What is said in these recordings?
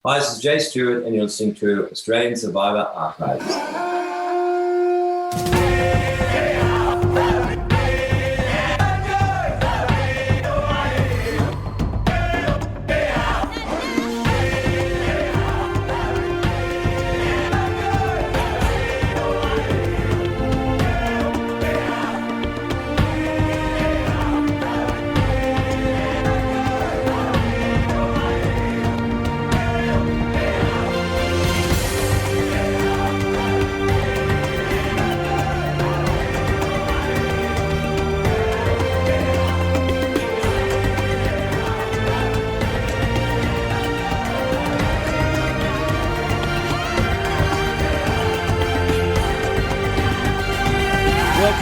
Hi, this is Jay Stewart, and you're listening to Australian Survivor Archives.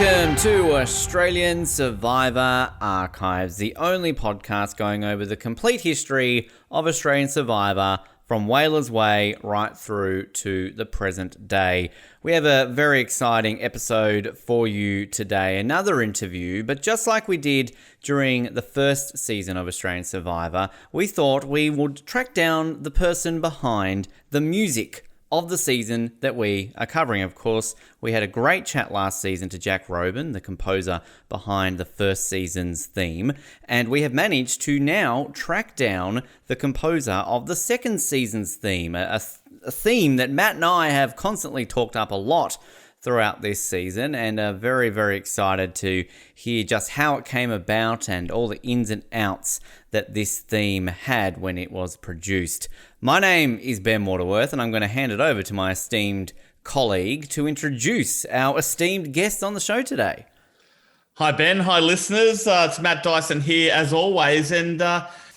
Welcome to Australian Survivor Archives, the only podcast going over the complete history of Australian Survivor from Whalers Way right through to the present day. We have a very exciting episode for you today, another interview, but just like we did during the first season of Australian Survivor, we thought we would track down the person behind the music of the season that we are covering. Of course, we had a great chat last season to Jack Robin, the composer behind the first season's theme, and we have managed to now track down the composer of the second season's theme, a theme that Matt and I have constantly talked up a lot throughout this season, and are very, very excited to hear just how it came about and all the ins and outs that this theme had when it was produced. My name is Ben Waterworth, and I'm going to hand it over to my esteemed colleague to introduce our esteemed guest on the show today. Hi, Ben. Hi, listeners. It's Matt Dyson here, as always. And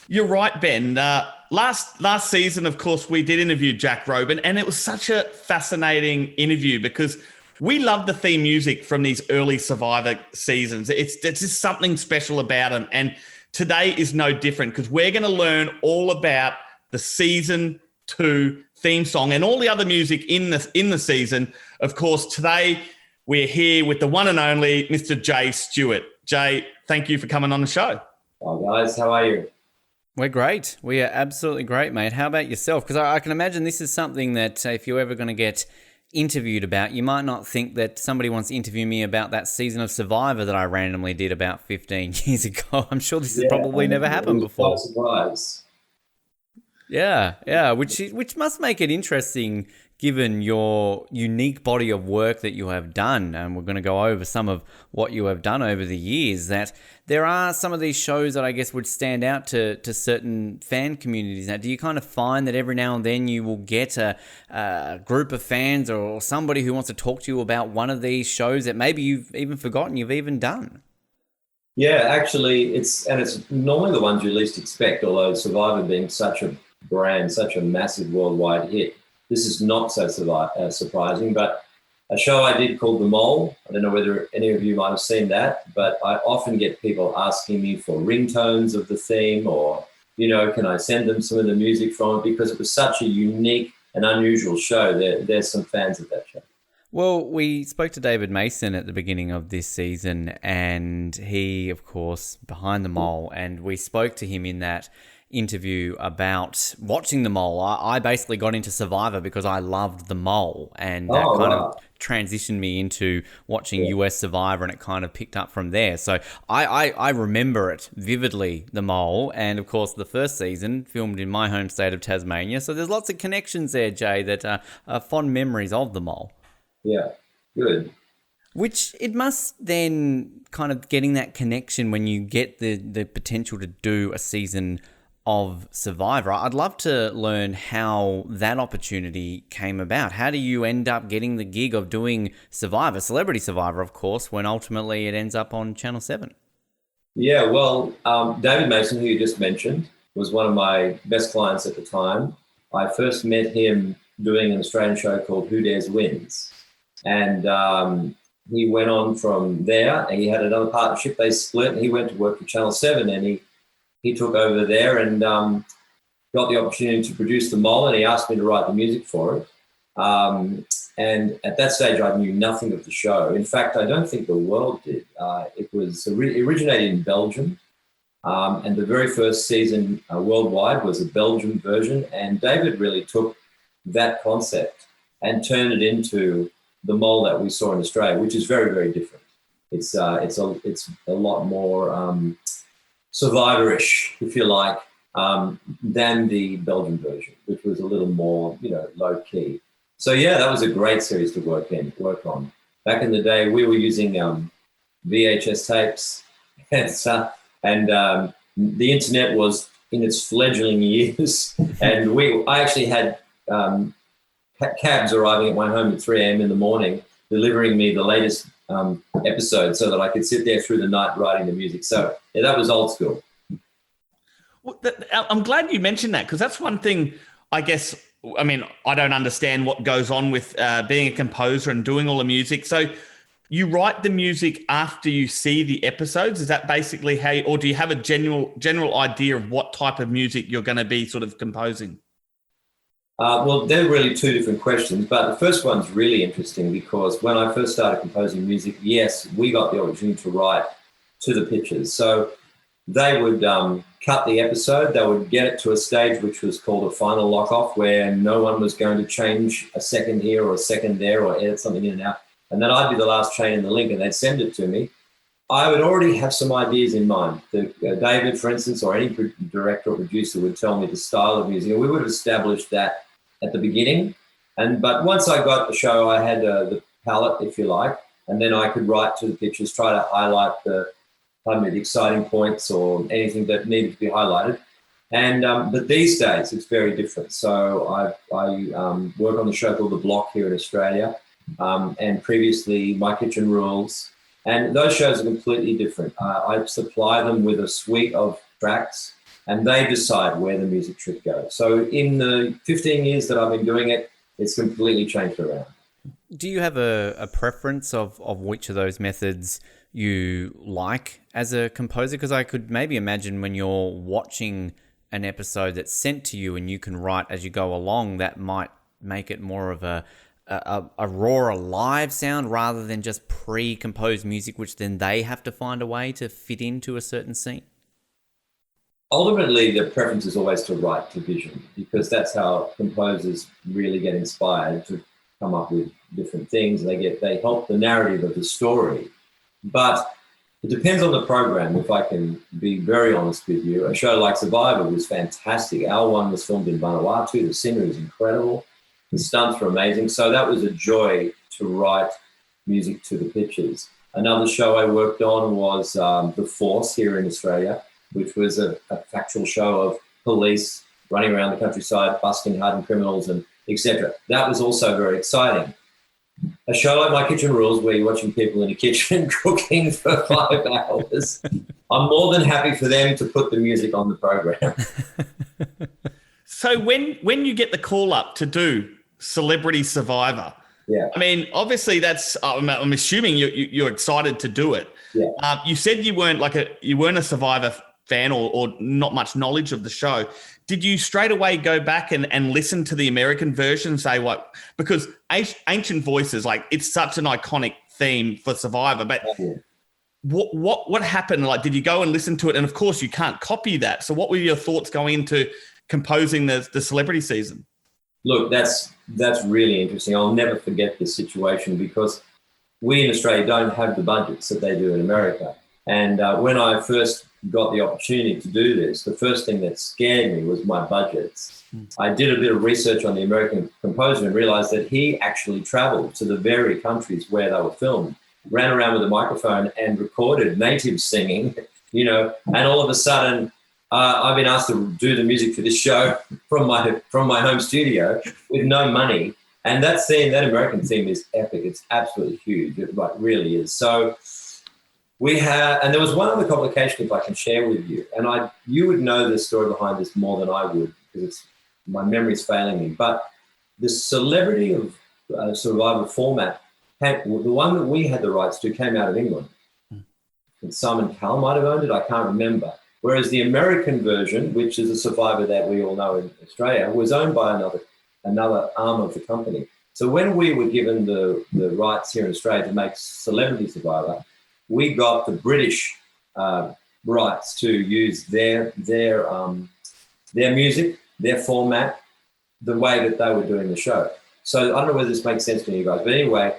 you're right, Ben. Last season, of course, we did interview Jack Robin, and it was such a fascinating interview because we love the theme music from these early Survivor seasons. It's just something special about them. And today is no different because we're going to learn all about the season 2 theme song and all the other music in the season. Of course, today we're here with the one and only Mr. Jay Stewart. Jay, thank you for coming on the show. Hi guys, how are you? We're great. We are absolutely great, mate. How about yourself? Because I can imagine this is something that if you're ever going to get interviewed about, you might not think that somebody wants to interview me about that season of Survivor that I randomly did about 15 years ago. I'm sure this has probably never happened before. Surprise. Yeah, which must make it interesting given your unique body of work that you have done. And we're going to go over some of what you have done over the years, that there are some of these shows that I guess would stand out to certain fan communities. Now, do you kind of find that every now and then you will get a group of fans or somebody who wants to talk to you about one of these shows that maybe you've even forgotten you've even done? Yeah, actually, it's normally the ones you least expect, although Survivor being such a brand, such a massive worldwide hit, this is not so surprising. But a show I did called The Mole, I don't know whether any of you might have seen that, but I often get people asking me for ringtones of the theme or, can I send them some of the music from it, because it was such a unique and unusual show. There's some fans of that show. Well, we spoke to David Mason at the beginning of this season, and he, of course, behind The Mole, and we spoke to him in that interview about watching The Mole. I basically got into Survivor because I loved The Mole, and that of transitioned me into watching US Survivor, and it kind of picked up from there. So I remember it vividly, The Mole, and of course the first season filmed in my home state of Tasmania. So there's lots of connections there, Jay, that are fond memories of The Mole. Yeah, good. Which it must then kind of getting that connection when you get the potential to do a season of Survivor. I'd love to learn how that opportunity came about. How do you end up getting the gig of doing Survivor, Celebrity Survivor, of course, when ultimately it ends up on Channel 7? Yeah, well, David Mason, who you just mentioned, was one of my best clients at the time. I first met him doing an Australian show called Who Dares Wins. And he went on from there, and he had another partnership. They split, and he went to work for Channel 7, and he took over there and got the opportunity to produce The Mole, and he asked me to write the music for it. And at that stage, I knew nothing of the show. In fact, I don't think the world did. It originated in Belgium, And the very first season worldwide was a Belgian version. And David really took that concept and turned it into the mole that we saw in Australia, which is very, very different. It's a lot more survivorish, if you like, than the Belgian version, which was a little more, low key. So yeah, that was a great series to work on. Back in the day, we were using VHS tapes, and the internet was in its fledgling years, and I actually had cabs arriving at my home at 3 a.m. in the morning, delivering me the latest episode so that I could sit there through the night writing the music. So yeah, that was old school. Well, I'm glad you mentioned that, because that's one thing, I guess. I mean, I don't understand what goes on with being a composer and doing all the music. So you write the music after you see the episodes? Is that basically how or do you have a general idea of what type of music you're going to be sort of composing? Well, they're really two different questions, but the first one's really interesting because when I first started composing music, yes, we got the opportunity to write to the pictures. So they would cut the episode, they would get it to a stage which was called a final lock-off, where no one was going to change a second here or a second there or edit something in and out. And then I'd be the last chain in the link and they'd send it to me. I would already have some ideas in mind. David, for instance, or any director or producer would tell me the style of music, and we would have established that at the beginning. But once I got the show, I had the palette, if you like, and then I could write to the pictures, try to highlight the exciting points or anything that needed to be highlighted. But these days, it's very different. So I work on the show called The Block here in Australia, and previously My Kitchen Rules. And those shows are completely different. I supply them with a suite of tracks, and they decide where the music should go. So in the 15 years that I've been doing it, it's completely changed around. Do you have a preference of which of those methods you like as a composer? Because I could maybe imagine when you're watching an episode that's sent to you and you can write as you go along, that might make it more of a raw, live sound rather than just pre-composed music, which then they have to find a way to fit into a certain scene. Ultimately, the preference is always to write to vision, because that's how composers really get inspired to come up with different things. They help the narrative of the story. But it depends on the program, if I can be very honest with you. A show like Survivor was fantastic. Our one was filmed in Vanuatu. The scenery was incredible. The stunts were amazing. So that was a joy to write music to the pictures. Another show I worked on was The Force here in Australia, which was a factual show of police running around the countryside, busting hardened criminals and etc. That was also very exciting. A show like My Kitchen Rules, where you're watching people in a kitchen cooking for 5 hours, I'm more than happy for them to put the music on the program. So when you get the call up to do Celebrity Survivor, yeah, I mean, obviously that's I'm assuming you're excited to do it. Yeah. You said you weren't a Survivor fan or not much knowledge of the show. Did you straight away go back and listen to the American version and say what? Because Ancient Voices, like, it's such an iconic theme for Survivor, but what happened? Like, did you go and listen to it? And of course you can't copy that. So what were your thoughts going into composing the Celebrity season? Look, that's really interesting. I'll never forget this situation because we in Australia don't have the budgets that they do in America. And when I first got the opportunity to do this, the first thing that scared me was my budgets. I did a bit of research on the American composer and realized that he actually traveled to the very countries where they were filmed, ran around with a microphone and recorded natives singing, and all of a sudden I've been asked to do the music for this show from my home studio with no money. And that American theme is epic. It's absolutely huge. It really is. So and there was one other complication, if I can share with you, and you would know the story behind this more than I would because my memory's failing me. But the Celebrity of Survivor format, the one that we had the rights to, came out of England. And Simon Cowell might have owned it. I can't remember. Whereas the American version, which is a Survivor that we all know in Australia, was owned by another arm of the company. So when we were given the rights here in Australia to make Celebrity Survivor, we got the British rights to use their music, their format, the way that they were doing the show. So I don't know whether this makes sense to you guys, but anyway,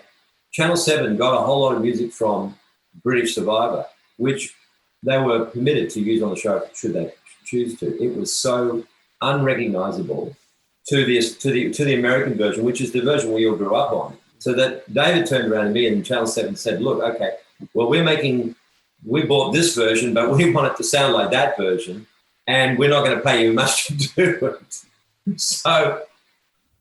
Channel 7 got a whole lot of music from British Survivor, which they were permitted to use on the show should they choose to. It was so unrecognizable to the American version, which is the version we all grew up on. So that David turned around to me and Channel 7 said, look, okay, well, we bought this version, but we want it to sound like that version, and we're not going to pay you much to do it. So,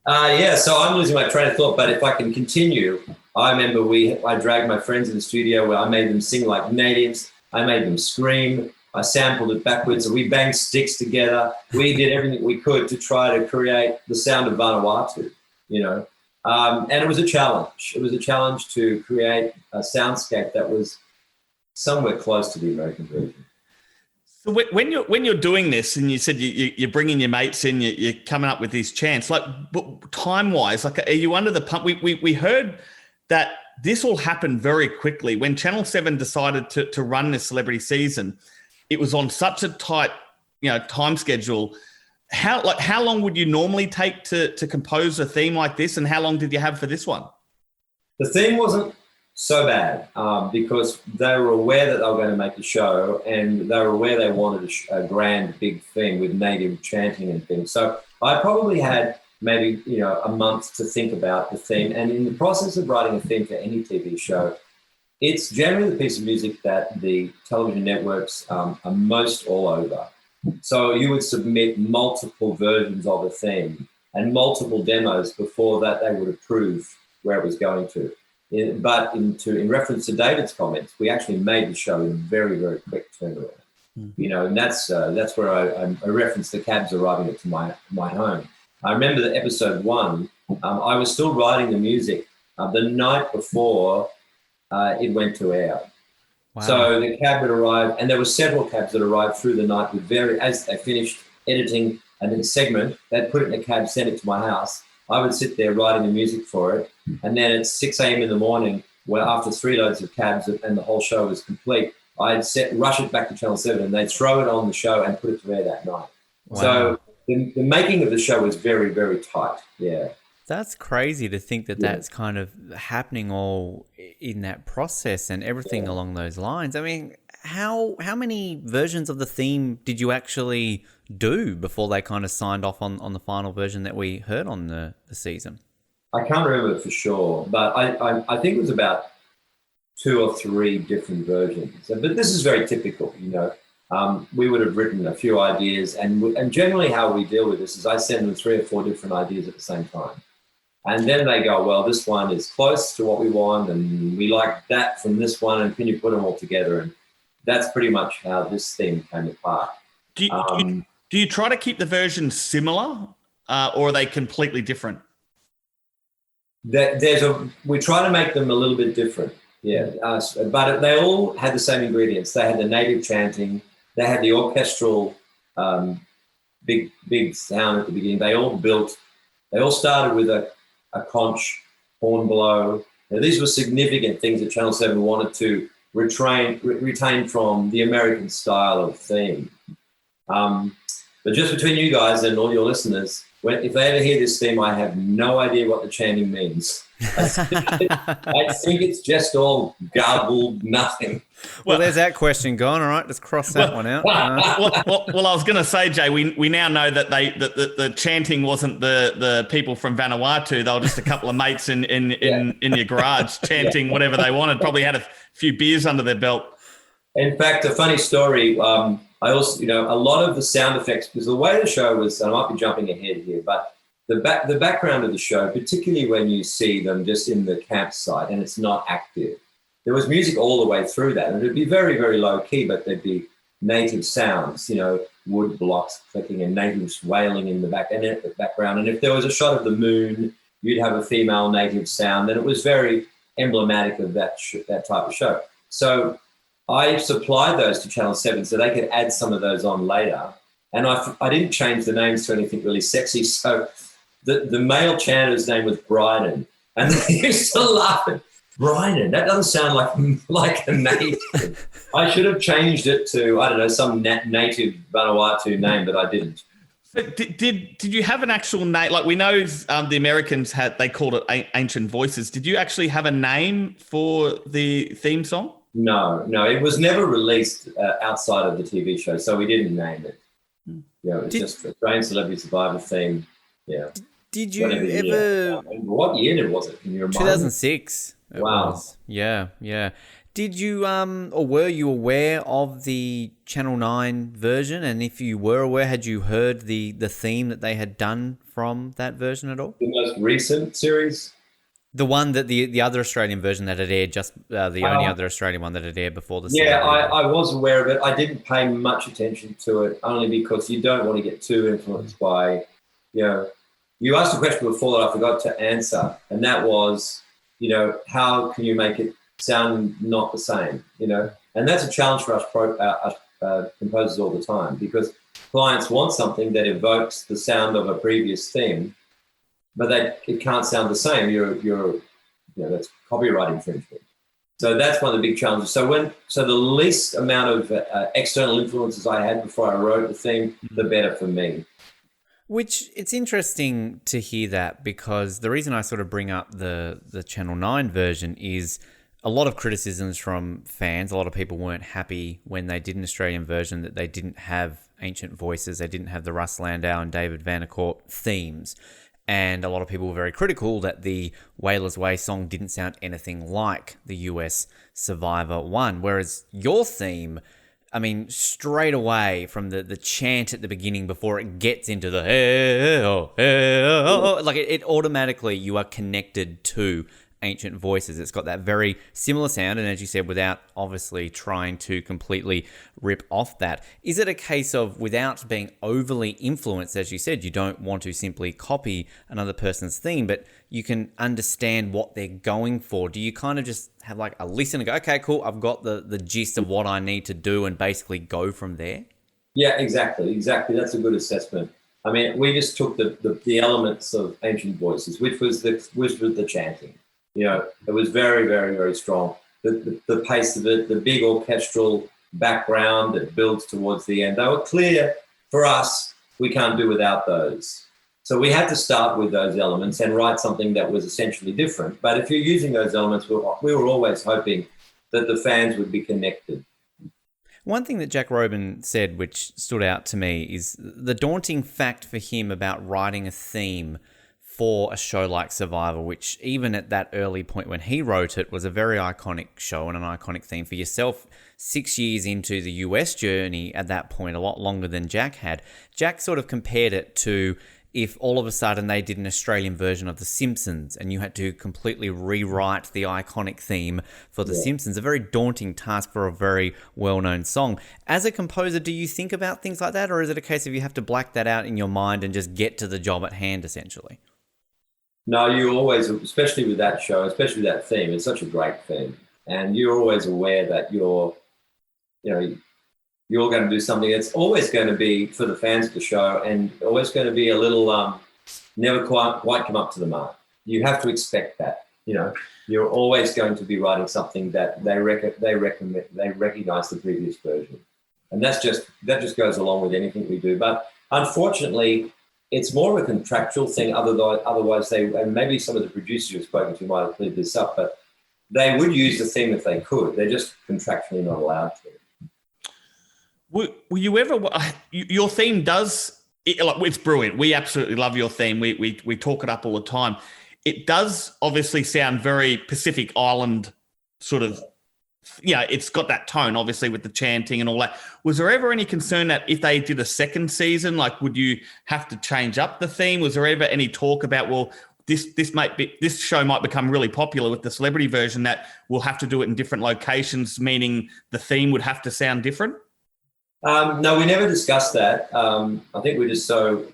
so I'm losing my train of thought, but if I can continue, I remember I dragged my friends in the studio where I made them sing like natives. I made them scream. I sampled it backwards. We banged sticks together. We did everything we could to try to create the sound of Vanuatu, and it was a challenge. It was a challenge to create a soundscape that was somewhere close to the American version. So when you're doing this, and you said you're bringing your mates in, you're coming up with these chants, like time wise, like are you under the pump? We heard that this all happened very quickly when Channel 7 decided to run this celebrity season. It was on such a tight, time schedule. How long would you normally take to compose a theme like this, and how long did you have for this one? The theme wasn't so bad because they were aware that they were going to make the show, and they were aware they wanted a grand big thing with native chanting and things. So I probably had maybe a month to think about the theme. And in the process of writing a theme for any TV show, it's generally the piece of music that the television networks are most all over. So you would submit multiple versions of a theme and multiple demos before that they would approve where it was going to. But in reference to David's comments, we actually made the show in a very, very quick turnaround. And that's where I referenced the cabs arriving to my home. I remember that episode 1, I was still writing the music the night before it went to air. Wow. So the cab would arrive, and there were several cabs that arrived through the night with as they finished editing a segment, they'd put it in a cab, send it to my house. I would sit there writing the music for it. And then at 6 a.m. in the morning, where after 3 loads of cabs and the whole show was complete, I'd rush it back to Channel 7 and they'd throw it on the show and put it to air that night. Wow. So the making of the show was very, very tight. Yeah. That's crazy to think that that's kind of happening all in that process and everything along those lines. I mean, how many versions of the theme did you actually do before they kind of signed off on the final version that we heard on the season? I can't remember for sure, but I think it was about 2 or 3 different versions. But this is very typical, we would have written a few ideas, and generally how we deal with this is I send them 3 or 4 different ideas at the same time. And then they go, well, this one is close to what we want, and we like that from this one, and can you put them all together? And that's pretty much how this theme came apart. Do you try to keep the versions similar, or are they completely different? We try to make them a little bit different, but they all had the same ingredients. They had the native chanting, they had the orchestral big sound at the beginning. They all started with a conch, horn blow. Now, these were significant things that Channel 7 wanted to retain from the American style of theme. But just between you guys and all your listeners, if they ever hear this theme, I have no idea what the chanting means. I think it's just all garbled nothing. Well, there's that question gone. All right, let's cross that one out. Well, I was going to say, Jay, we now know that the chanting wasn't the people from Vanuatu. They were just a couple of mates in your garage chanting whatever they wanted. Probably had a few beers under their belt. In fact, a funny story. I also, a lot of the sound effects, because the way the show was, and I might be jumping ahead here, but the background of the show, particularly when you see them just in the campsite and it's not active, there was music all the way through that. And it'd be very, very low key, but there'd be native sounds, wood blocks clicking and natives wailing in the background. And if there was a shot of the moon, you'd have a female native sound. And it was very emblematic of that type of show. So I supplied those to Channel 7 so they could add some of those on later. And I didn't change the names to anything really sexy. So the male chanter's name was Bryden. And they used to laugh at Bryden. That doesn't sound like a native. I should have changed it to, I don't know, some native Vanuatu name, but I didn't. But did you have an actual name? Like we know the Americans they called it Ancient Voices. Did you actually have a name for the theme song? No. It was never released outside of the TV show, so we didn't name it. It was just a Australian Celebrity Survivor theme. Yeah. Did you ever? What year was it? Can you remind 2006. me? Wow. Was. Yeah. Did you or were you aware of the Channel 9 version? And if you were aware, had you heard the theme that they had done from that version at all? The most recent series? The one that the other Australian version that had aired, just the only other Australian one that had aired before the Yeah, I was aware of it. I didn't pay much attention to it, only because you don't want to get too influenced by, you asked a question before that I forgot to answer, and that was, how can you make it sound not the same, And that's a challenge for us composers all the time, because clients want something that evokes the sound of a previous theme, but it can't sound the same. That's copyright infringement. So that's one of the big challenges. So the least amount of external influences I had before I wrote the theme, the better for me. Which it's interesting to hear that, because the reason I sort of bring up the Channel 9 version is a lot of criticisms from fans. A lot of people weren't happy when they did an Australian version that they didn't have Ancient Voices, they didn't have the Russ Landau and David Vanacourt themes. And a lot of people were very critical that the Whalers Way song didn't sound anything like the US Survivor one. Whereas your theme, I mean, straight away from the chant at the beginning before it gets into the like it automatically, you are connected to Ancient Voices. It's got that very similar sound, and as you said, without obviously trying to completely rip off that. Is it a case of, without being overly influenced, as you said, you don't want to simply copy another person's theme, but you can understand what they're going for? Do you kind of just have like a listen and go, okay, cool, I've got the gist of what I need to do, and basically go from there? Yeah, exactly. That's a good assessment. I mean, we just took the elements of Ancient Voices, which was the chanting. It was very, very, very strong. The pace of it, the big orchestral background that builds towards the end, they were clear for us. We can't do without those. So we had to start with those elements and write something that was essentially different. But if you're using those elements, we were always hoping that the fans would be connected. One thing that Jack Robin said, which stood out to me, is the daunting fact for him about writing a theme for a show like Survivor, which even at that early point when he wrote it was a very iconic show and an iconic theme. For yourself, 6 years into the US journey at that point, a lot longer than Jack had, Jack sort of compared it to if all of a sudden they did an Australian version of The Simpsons and you had to completely rewrite the iconic theme for The Simpsons. A very daunting task for a very well-known song. As a composer, do you think about things like that, or is it a case of you have to black that out in your mind and just get to the job at hand, essentially? No, you always, especially with that show, especially that theme, it's such a great theme. And you're always aware that you're going to do something that's always going to be for the fans of the show, and always going to be a little never quite come up to the mark. You have to expect that. You're always going to be writing something that they recognize the previous version, and that just goes along with anything we do. But unfortunately, it's more of a contractual thing. Otherwise, and maybe some of the producers you've spoken to might have cleared this up, but they would use the theme if they could. They're just contractually not allowed to. Were you ever? Your theme it's brilliant. We absolutely love your theme. We talk it up all the time. It does obviously sound very Pacific Island sort of. It's got that tone, obviously, with the chanting and all that. Was there ever any concern that if they did a second season, would you have to change up the theme? Was there ever any talk about, well, this show might become really popular with the celebrity version, that we'll have to do it in different locations, meaning the theme would have to sound different? No, we never discussed that. I think we're just so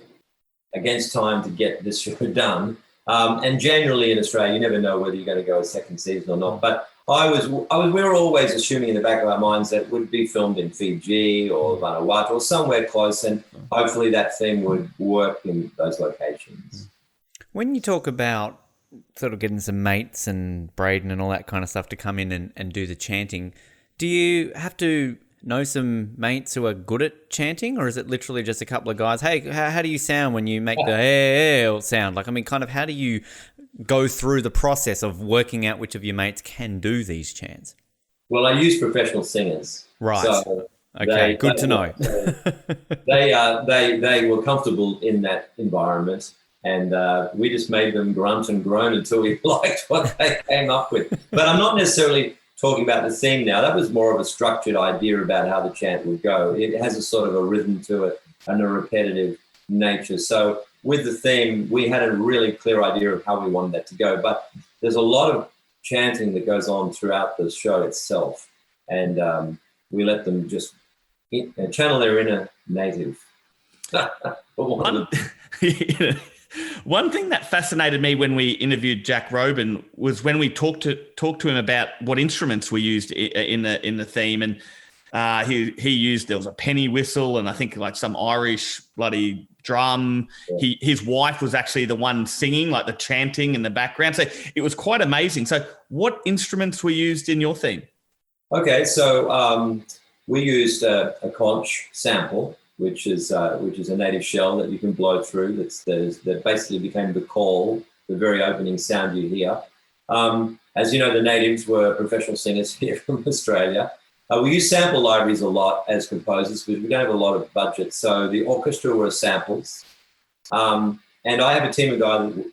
against time to get this show done. And generally in Australia, you never know whether you're going to go a second season or not. But we were always assuming in the back of our minds that it would be filmed in Fiji or Vanuatu or somewhere close, and hopefully that theme would work in those locations. When you talk about sort of getting some mates and Braden and all that kind of stuff to come in and do the chanting. Do you have to know some mates who are good at chanting, or is it literally just a couple of guys? Hey, how do you sound when you make the hey sound? Like, I mean, kind of how do you go through the process of working out which of your mates can do these chants? Well, I use professional singers. Right. So okay, good to know. They were comfortable in that environment, and we just made them grunt and groan until we liked what they came up with. But I'm not necessarily talking about the theme now. That was more of a structured idea about how the chant would go. It has a sort of a rhythm to it and a repetitive nature. So with the theme, we had a really clear idea of how we wanted that to go. But there's a lot of chanting that goes on throughout the show itself. And we let them just channel their inner native. One thing that fascinated me when we interviewed Jack Robin was when we talked to him about what instruments we used in the theme, and he used, there was a penny whistle and I think like some Irish bloody drum. Yeah. His wife was actually the one singing, like the chanting in the background. So it was quite amazing. So what instruments were used in your theme? Okay, so we used a conch sample, which is a native shell that you can blow through. That basically became the call, the very opening sound you hear. As you know, the natives were professional singers here from Australia. We use sample libraries a lot as composers because we don't have a lot of budget. So the orchestra were samples. And I have a team of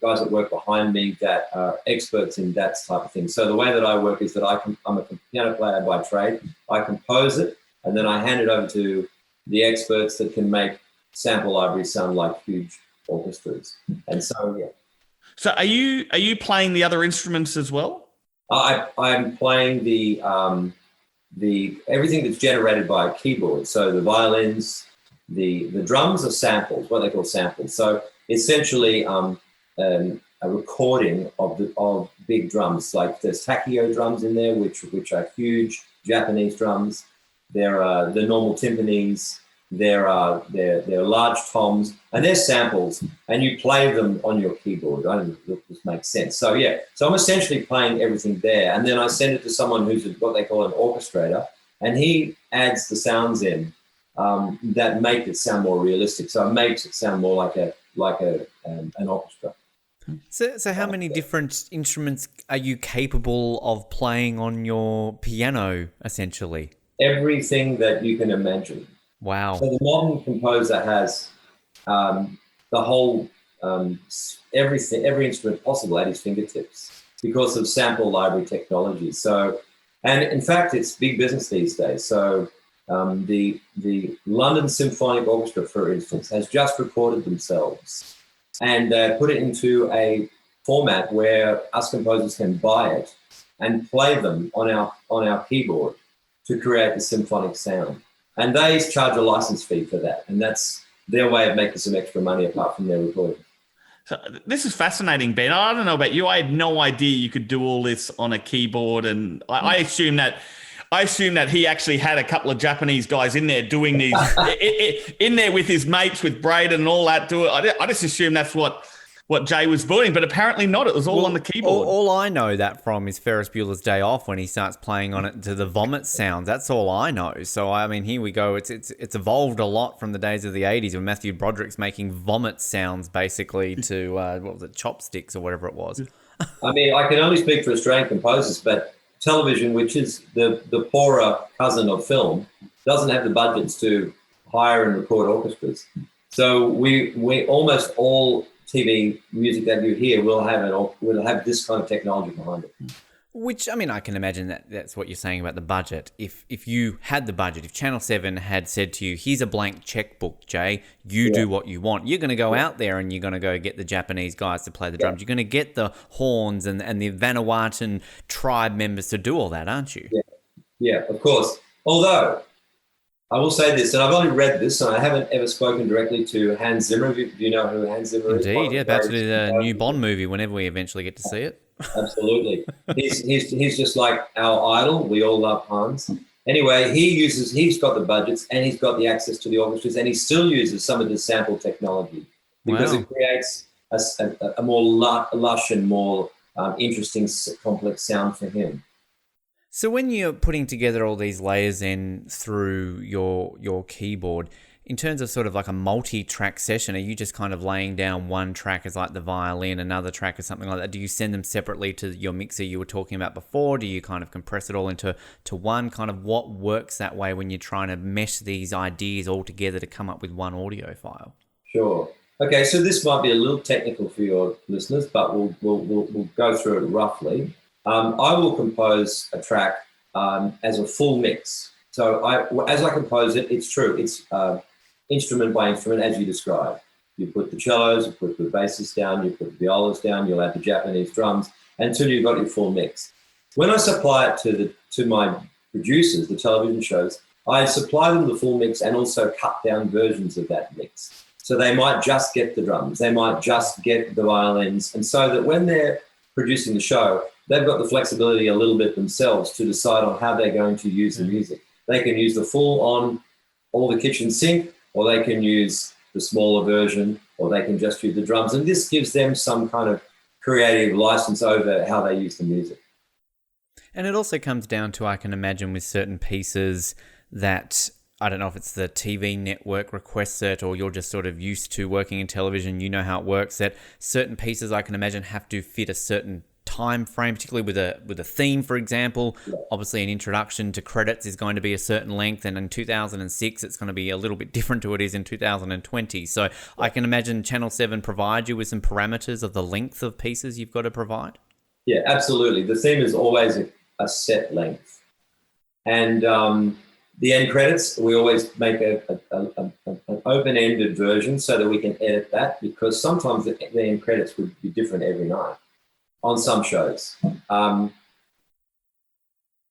guys that work behind me that are experts in that type of thing. So the way that I work is that I'm a piano player by trade. I compose it, and then I hand it over to the experts that can make sample libraries sound like huge orchestras. And so, yeah. So are you playing the other instruments as well? I'm playing the everything that's generated by a keyboard. So the violins, the drums are samples, what they call samples. So essentially a recording of big drums. Like there's Takio drums in there, which are huge Japanese drums. There are the normal timpanis. There are large toms, and they're samples, and you play them on your keyboard. I don't know if this makes sense. So yeah, so I'm essentially playing everything there, and then I send it to someone who's what they call an orchestrator, and he adds the sounds in that make it sound more realistic. So it makes it sound more like an orchestra. So how many different instruments are you capable of playing on your piano, essentially? Everything that you can imagine. Wow. So the modern composer has the whole, every instrument possible at his fingertips because of sample library technology. So, and in fact, it's big business these days. So the London Symphonic Orchestra, for instance, has just recorded themselves and put it into a format where us composers can buy it and play them on our keyboard to create the symphonic sound. And they charge a license fee for that. And that's their way of making some extra money apart from their recording. So this is fascinating, Ben. I don't know about you. I had no idea you could do all this on a keyboard. And I assume that he actually had a couple of Japanese guys in there doing these, in there with his mates, with Braden and all that. I just assume that's what Jay was doing, but apparently not. It was all on the keyboard. All I know that from is Ferris Bueller's Day Off when he starts playing on it to the vomit sounds. That's all I know. So, I mean, here we go. It's evolved a lot from the days of the 80s when Matthew Broderick's making vomit sounds basically to, what was it, chopsticks or whatever it was. I mean, I can only speak for Australian composers, but television, which is the poorer cousin of film, doesn't have the budgets to hire and record orchestras. So we almost all TV music that you hear will have this kind of technology behind it. Which, I mean, I can imagine that's what you're saying about the budget. If you had the budget, if Channel 7 had said to you, here's a blank checkbook, Jay, you do what you want. You're going to go out there and you're going to go get the Japanese guys to play the drums. You're going to get the horns and the Vanuatuan tribe members to do all that, aren't you? Yeah, of course. Although, I will say this, and I've only read this, and I haven't ever spoken directly to Hans Zimmer. Do you know who Hans Zimmer is? Indeed, yeah, about to do the new Bond movie whenever we eventually get to see it. Absolutely. He's just like our idol. We all love Hans. Anyway, he's got the budgets and he's got the access to the orchestras, and he still uses some of the sample technology because it creates a more lush and more interesting, complex sound for him. So when you're putting together all these layers in through your keyboard, in terms of sort of like a multi-track session, are you just kind of laying down one track as like the violin, another track or something like that? Do you send them separately to your mixer you were talking about before? Do you kind of compress it all into one? Kind of what works that way when you're trying to mesh these ideas all together to come up with one audio file? Sure. Okay, so this might be a little technical for your listeners, but we'll go through it roughly. I will compose a track as a full mix. So as I compose it, it's true. It's instrument by instrument, as you described. You put the cellos, you put the basses down, you put the violas down, you'll add the Japanese drums until you've got your full mix. When I supply it to my producers, the television shows, I supply them the full mix and also cut down versions of that mix. So they might just get the drums, they might just get the violins, and so that when they're producing the show, they've got the flexibility a little bit themselves to decide on how they're going to use the music. They can use the full on all the kitchen sink, or they can use the smaller version, or they can just use the drums. And this gives them some kind of creative license over how they use the music. And it also comes down to, I can imagine, with certain pieces that, I don't know if it's the TV network requests it, or you're just sort of used to working in television, you know how it works, that certain pieces, I can imagine, have to fit a certain time frame, particularly with a theme, for example. Yeah. Obviously, an introduction to credits is going to be a certain length, and in 2006, it's going to be a little bit different to what it is in 2020. So I can imagine Channel 7 provide you with some parameters of the length of pieces you've got to provide. Yeah, absolutely. The theme is always a set length. And the end credits, we always make an open-ended version so that we can edit that, because sometimes the end credits would be different every night on some shows.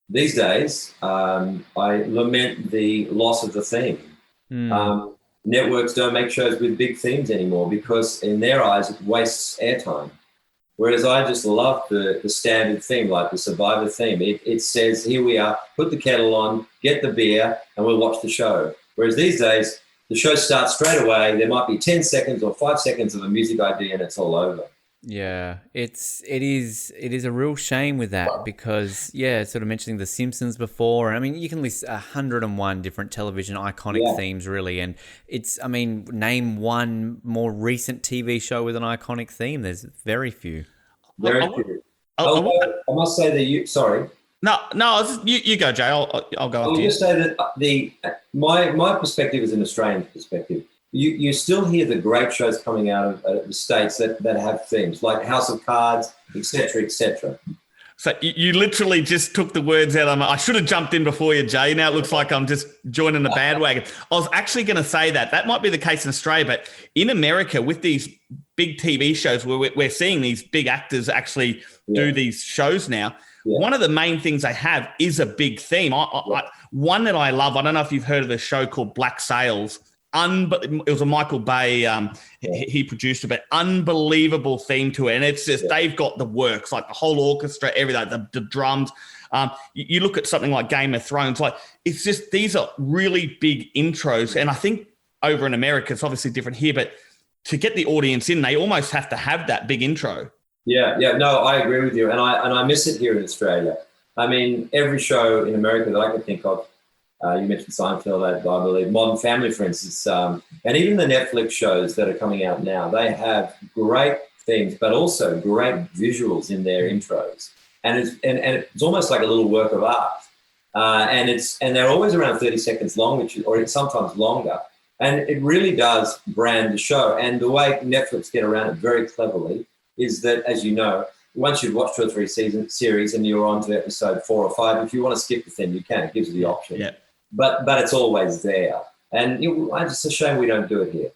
These days, I lament the loss of the theme. Networks don't make shows with big themes anymore because in their eyes, it wastes airtime. Whereas I just love the standard theme, like the Survivor theme. It says, here we are, put the kettle on, get the beer, and we'll watch the show. Whereas these days, the show starts straight away. There might be 10 seconds or 5 seconds of a music idea and it's all over. Yeah, it is a real shame with that because, yeah, sort of mentioning The Simpsons before. I mean, you can list 101 different television iconic themes, really. And name one more recent TV show with an iconic theme. There's very few. Very few. I must say that sorry. No, you go, Jay. I'll go after you. I'll just say that my perspective is an Australian perspective. You still hear the great shows coming out of the States that have themes like House of Cards, etc., etc. So you literally just took the words out of my... I should have jumped in before you, Jay. Now it looks like I'm just joining the bandwagon. I was actually going to say that might be the case in Australia, but in America with these big TV shows where we're seeing these big actors actually do these shows now, one of the main things they have is a big theme. One that I love, I don't know if you've heard of the show called Black Sails. It was a Michael Bay, he produced it, but unbelievable theme to it. And it's just, they've got the works, like the whole orchestra, everything, the drums. You look at something like Game of Thrones, like it's just, these are really big intros. And I think over in America, it's obviously different here, but to get the audience in, they almost have to have that big intro. Yeah, no, I agree with you. And I miss it here in Australia. I mean, every show in America that I can think of, you mentioned Seinfeld, I believe, Modern Family, for instance, and even the Netflix shows that are coming out now, they have great themes, but also great visuals in their intros. And it's almost like a little work of art. And they're always around 30 seconds long, or sometimes longer. And it really does brand the show. And the way Netflix get around it very cleverly is that, as you know, once you've watched 2 or 3 series and you're on to episode 4 or 5, if you want to skip the theme, you can. It gives you the option. Yeah. But it's always there. And it's a shame we don't do it here.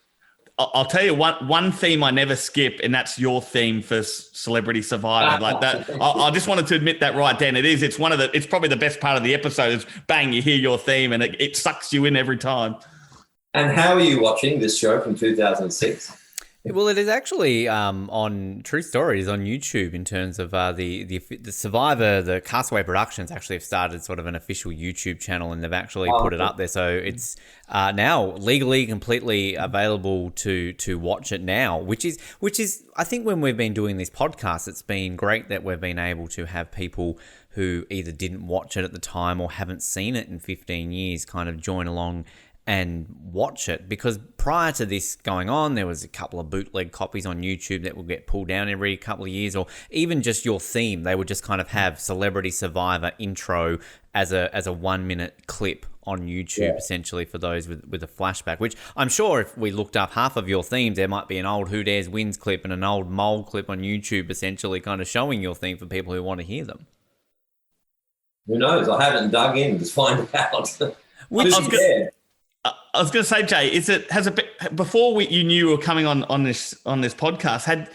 I'll tell you one theme I never skip, and that's your theme for Celebrity Survivor. Like that, I just wanted to admit that right then. It's probably the best part of the episode is bang, you hear your theme and it sucks you in every time. And how are you watching this show from 2006? Well, it is actually on True Stories on YouTube in terms of the Survivor, the Castaway Productions actually have started sort of an official YouTube channel, and they've actually put it up there. So it's now legally completely available to watch it now, which is I think when we've been doing these podcasts, it's been great that we've been able to have people who either didn't watch it at the time or haven't seen it in 15 years kind of join along and watch it, because prior to this going on, there was a couple of bootleg copies on YouTube that would get pulled down every couple of years, or even just your theme. They would just kind of have Celebrity Survivor intro as a 1 minute clip on YouTube, essentially, for those with a flashback, which I'm sure if we looked up half of your themes, there might be an old Who Dares Wins clip and an old Mole clip on YouTube, essentially kind of showing your theme for people who want to hear them. Who knows? I haven't dug in to find out. I was going to say, Jay, before you knew you were coming on this podcast, had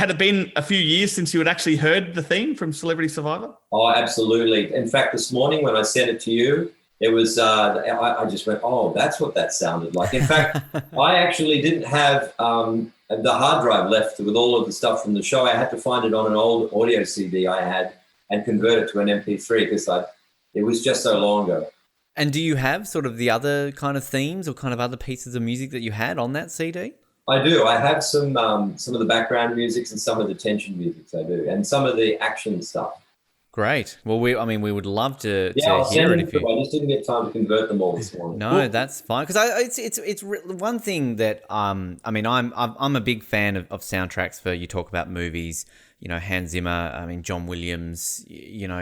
it been a few years since you had actually heard the theme from Celebrity Survivor? Oh, absolutely. In fact, this morning when I sent it to you, it was I just went, oh, that's what that sounded like. In fact, I actually didn't have the hard drive left with all of the stuff from the show. I had to find it on an old audio CD I had and convert it to an MP3 because it was just so long ago. And do you have sort of the other kind of themes or kind of other pieces of music that you had on that CD? I do. I have some of the background musics and some of the tension musics I do, and some of the action stuff. Great. Well, we would love to I'll hear it. I just didn't get time to convert them all this morning. No, that's fine. Because it's one thing that I'm a big fan of soundtracks for. You talk about movies. Hans Zimmer, John Williams,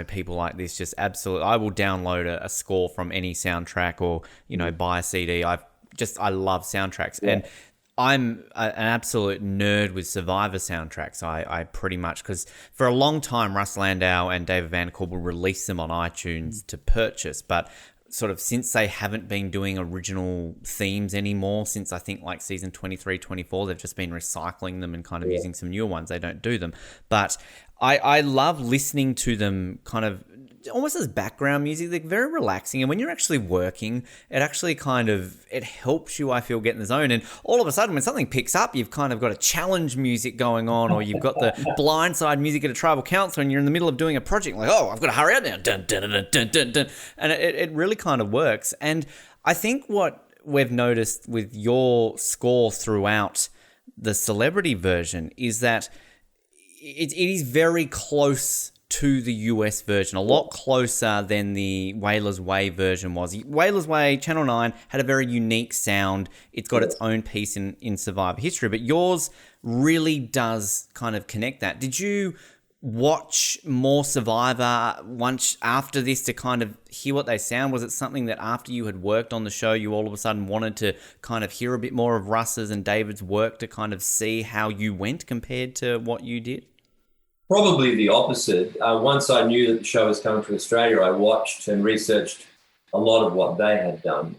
people like this, just absolutely. I will download a score from any soundtrack or, buy a CD. I love soundtracks. Yeah. And I'm an absolute nerd with Survivor soundtracks. I pretty much, because for a long time, Russ Landau and David Van Korbel released them on iTunes to purchase, but sort of since they haven't been doing original themes anymore, since I think like season 23, 24, they've just been recycling them and kind of using some newer ones. They don't do them. But I love listening to them kind of almost as background music. They're very relaxing. And when you're actually working, it actually it helps you, I feel, get in the zone. And all of a sudden, when something picks up, you've kind of got a challenge music going on, or you've got the blindside music at a tribal council and you're in the middle of doing a project, like, oh, I've got to hurry up now. Dun, dun, dun, dun, dun, dun. And it really kind of works. And I think what we've noticed with your score throughout the celebrity version is that it is very close to the US version, a lot closer than the Whalers Way version was. Whalers Way, Channel 9, had a very unique sound. It's got its own piece in Survivor history, but yours really does kind of connect that. Did you watch more Survivor once after this to kind of hear what they sound? Was it something that after you had worked on the show, you all of a sudden wanted to kind of hear a bit more of Russ's and David's work to kind of see how you went compared to what you did? Probably the opposite. Once I knew that the show was coming to Australia, I watched and researched a lot of what they had done,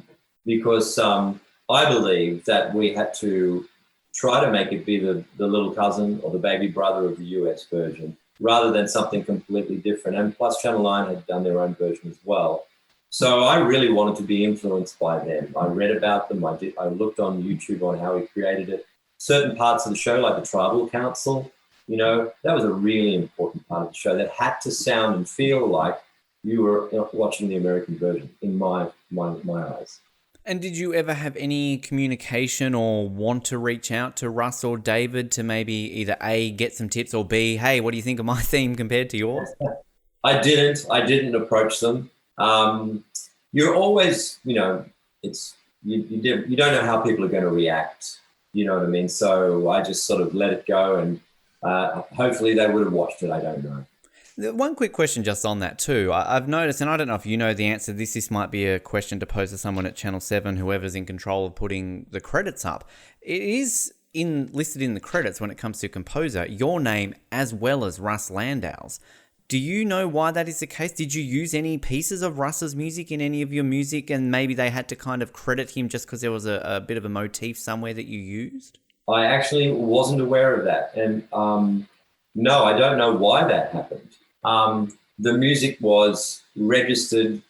because I believe that we had to try to make it be the little cousin or the baby brother of the US version, rather than something completely different. And plus Channel 9 had done their own version as well. So I really wanted to be influenced by them. I read about them. I looked on YouTube on how he created it. Certain parts of the show, like the Tribal Council, that was a really important part of the show that had to sound and feel like you were watching the American version in my eyes. And did you ever have any communication or want to reach out to Russ or David to maybe either A, get some tips, or B, hey, what do you think of my theme compared to yours? I didn't approach them. You're always, it's you don't know how people are going to react. You know what I mean? So I just sort of let it go, and hopefully they would have watched it. I don't know. One quick question just on that too. I've noticed, and I don't know if you know the answer to this. This might be a question to pose to someone at Channel 7, whoever's in control of putting the credits up. It is listed in the credits when it comes to composer, your name as well as Russ Landau's. Do you know why that is the case? Did you use any pieces of Russ's music in any of your music, and maybe they had to kind of credit him just because there was a bit of a motif somewhere that you used? I actually wasn't aware of that. And no, I don't know why that happened. The music was registered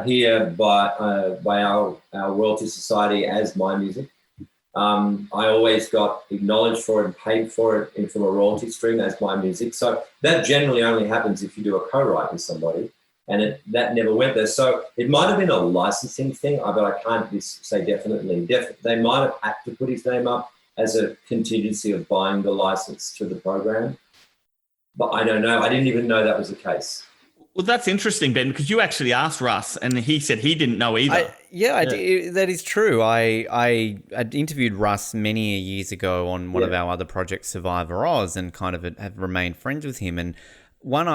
here by our Royalty Society as my music. I always got acknowledged for it and paid for it from a royalty stream as my music. So that generally only happens if you do a co-write with somebody, and that never went there. So it might have been a licensing thing, but I can't say definitely. They might have had to put his name up as a contingency of buying the license to the program. But I don't know. I didn't even know that was the case. Well, that's interesting, Ben, because you actually asked Russ, and he said he didn't know either. I did, that is true. I interviewed Russ many years ago on one of our other projects, Survivor Oz, and kind of have remained friends with him. And when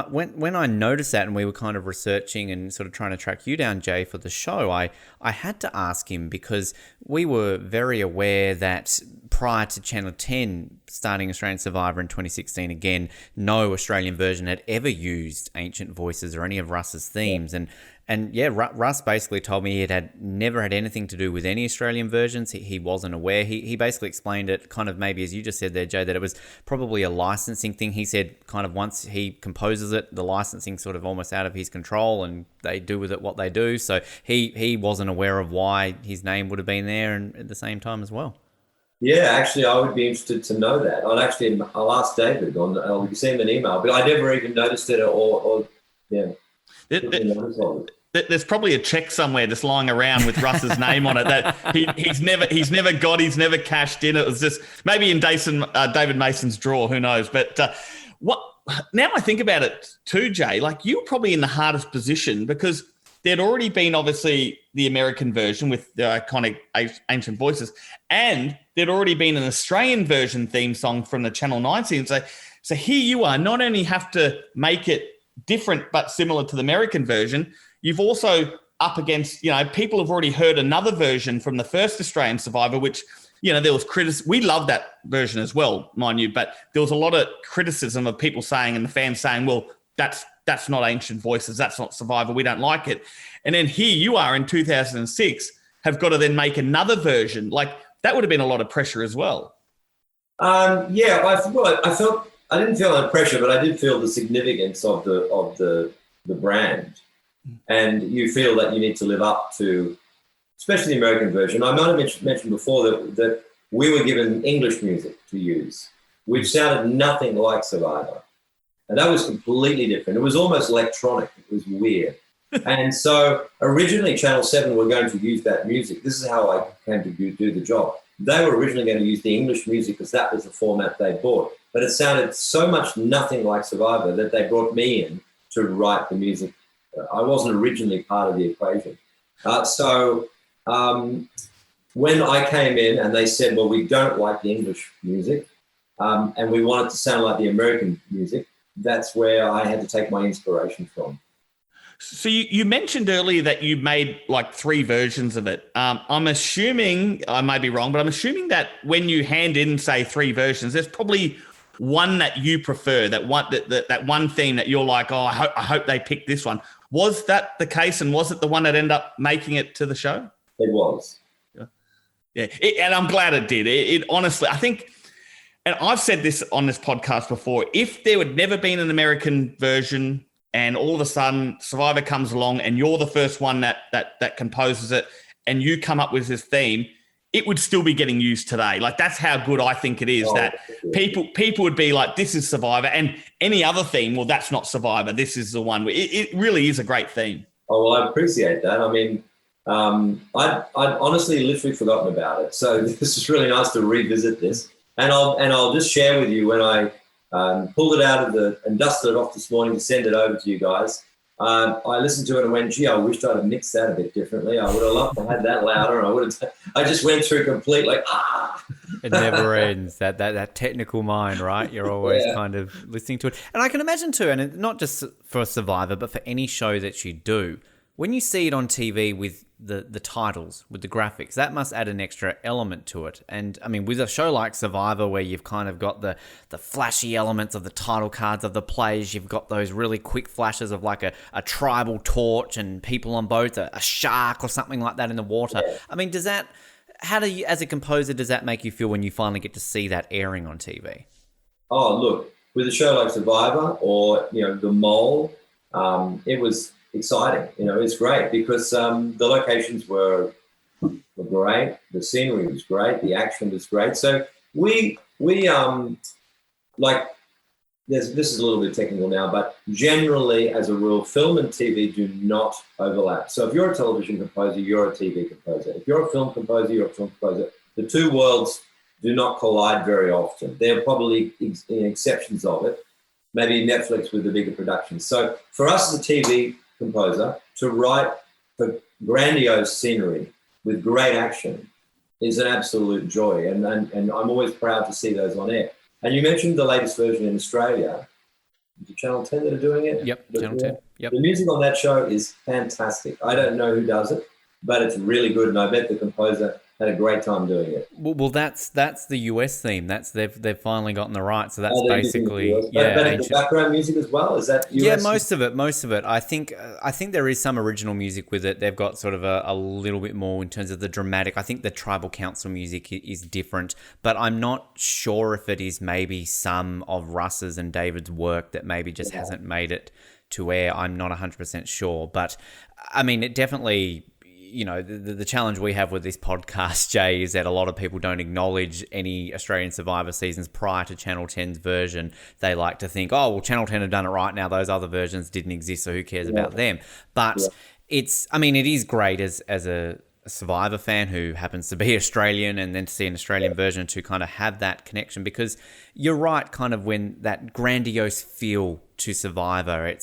I noticed that, and we were kind of researching and sort of trying to track you down, Jay, for the show, I had to ask him, because we were very aware that prior to Channel 10 starting Australian Survivor in 2016, again, no Australian version had ever used Ancient Voices or any of Russ's themes. And Russ basically told me he had never had anything to do with any Australian versions. He wasn't aware. He basically explained it kind of maybe, as you just said there, Jay, that it was probably a licensing thing. He said kind of once he composes it, the licensing sort of almost out of his control, and they do with it what they do. So he wasn't aware of why his name would have been there and at the same time as well. Yeah, actually, I would be interested to know that. I'll ask David I'll send him an email, but I never even noticed it or There's probably a check somewhere just lying around with Russ's name on it that he's never cashed in. It was just maybe in David Mason's drawer, who knows? But now I think about it too, Jay, like you were probably in the hardest position, because there'd already been obviously the American version with the iconic Ancient Voices, and there'd already been an Australian version theme song from the Channel 9 season. So here you are, not only have to make it different but similar to the American version, you've also up against, people have already heard another version from the first Australian Survivor, which, there was criticism. We love that version as well, mind you, but there was a lot of criticism of people saying, and the fans saying, well, that's not Ancient Voices, that's not Survivor, we don't like it. And then here you are in 2006, have got to then make another version. Like, that would have been a lot of pressure as well. I didn't feel under pressure, but I did feel the significance of the brand. And you feel that you need to live up to, especially the American version. I might have mentioned before that we were given English music to use, which sounded nothing like Survivor. And that was completely different. It was almost electronic. It was weird. And so originally Channel 7 were going to use that music. This is how I came to do the job. They were originally going to use the English music because that was the format they bought. But it sounded so much nothing like Survivor that they brought me in to write the music. I wasn't originally part of the equation. When I came in and they said, well, we don't like the English music and we want it to sound like the American music, that's where I had to take my inspiration from. So you mentioned earlier that you made like 3 versions of it. I'm assuming, I may be wrong, but I'm assuming that when you hand in, say, 3 versions, there's probably one that you prefer, that one theme that you're like, oh, I hope they pick this one. Was that the case, and was it the one that ended up making it to the show? It was. Yeah, and I'm glad it did. It honestly, I think, and I've said this on this podcast before, if there had never been an American version and all of a sudden Survivor comes along and you're the first one that composes it and you come up with this theme, it would still be getting used today. Like, that's how good I think it is, that people would be like, this is Survivor, and any other theme, well, that's not Survivor. This is the one. It really is a great theme. Oh, well, I appreciate that. I mean, I'd honestly literally forgotten about it. So this is really nice to revisit this. And I'll just share with you when I pulled it out and dusted it off this morning to send it over to you guys. I listened to it and went, gee, I wished I'd have mixed that a bit differently. I would have loved to have that louder. I just went through complete It never ends. That technical mind, right? You're always kind of listening to it. And I can imagine too, and not just for Survivor, but for any show that you do, when you see it on TV with the titles, with the graphics, that must add an extra element to it. And I mean, with a show like Survivor, where you've kind of got the flashy elements of the title cards of the plays, you've got those really quick flashes of like a tribal torch and people on boats, a shark or something like that in the water. I mean, how do you, as a composer, does that make you feel when you finally get to see that airing on TV? Oh, look, with a show like Survivor or, The Mole, it was exciting. It's great because the locations were were great. The scenery was great. The action was great. So we like, this is a little bit technical now, but generally, as a rule, film and TV do not overlap. So if you're a television composer, you're a TV composer. If you're a film composer, you're a film composer. The two worlds do not collide very often. There are probably exceptions of it, maybe Netflix with the bigger productions. So for us as a TV composer, to write for grandiose scenery with great action is an absolute joy. And I'm always proud to see those on air. And you mentioned the latest version in Australia. Is it Channel 10 that are doing it? Yep, Channel 10. Yep. The music on that show is fantastic. I don't know who does it, but it's really good. And I bet the composer had a great time doing it. Well, that's the US theme. They've finally gotten the right. So that's basically but the background music as well. Is that US? Yeah, most of it. I think there is some original music with it. They've got sort of a little bit more in terms of the dramatic. I think the tribal council music is different, but I'm not sure if it is maybe some of Russ's and David's work that maybe just hasn't made it to air. I'm not 100% sure, but I mean, it definitely. You know, the challenge we have with this podcast, Jay, is that a lot of people don't acknowledge any Australian Survivor seasons prior to Channel 10's version. They like to think, oh, well, Channel 10 have done it right now. Those other versions didn't exist, so who cares about them? But it is great as a Survivor fan who happens to be Australian, and then to see an Australian version to kind of have that connection, because you're right, kind of when that grandiose feel to Survivor, it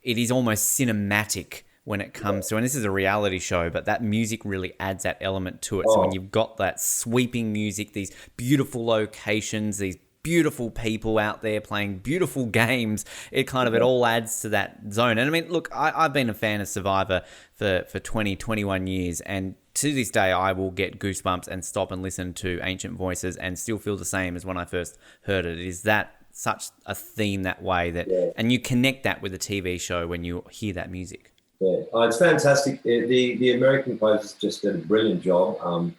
is almost cinematic when it comes to, and this is a reality show, but that music really adds that element to it. So when you've got that sweeping music, these beautiful locations, these beautiful people out there playing beautiful games, it all adds to that zone. And I mean, look, I've been a fan of Survivor for 20, 21 years, and to this day, I will get goosebumps and stop and listen to Ancient Voices and still feel the same as when I first heard it. It is that such a theme that way and you connect that with a TV show when you hear that music. Yeah, it's fantastic. The American composers just did a brilliant job.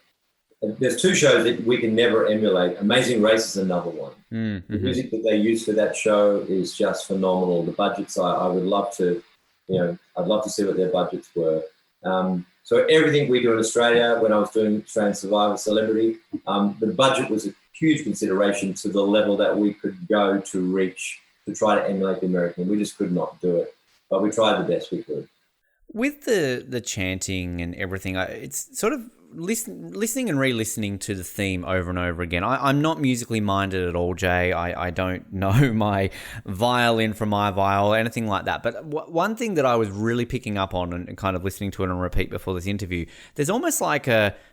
There's two shows that we can never emulate. Amazing Race is another one. Mm-hmm. The music that they use for that show is just phenomenal. The budgets, I would love to, I'd love to see what their budgets were. So everything we do in Australia, when I was doing Australian Survivor Celebrity, the budget was a huge consideration to the level that we could go to reach to try to emulate the American. We just could not do it, but we tried the best we could. With the chanting and everything, it's sort of listening and re-listening to the theme over and over again. I'm not musically minded at all, Jay. I don't know my violin from my viol, anything like that. But one thing that I was really picking up on and kind of listening to it on repeat before this interview, there's almost like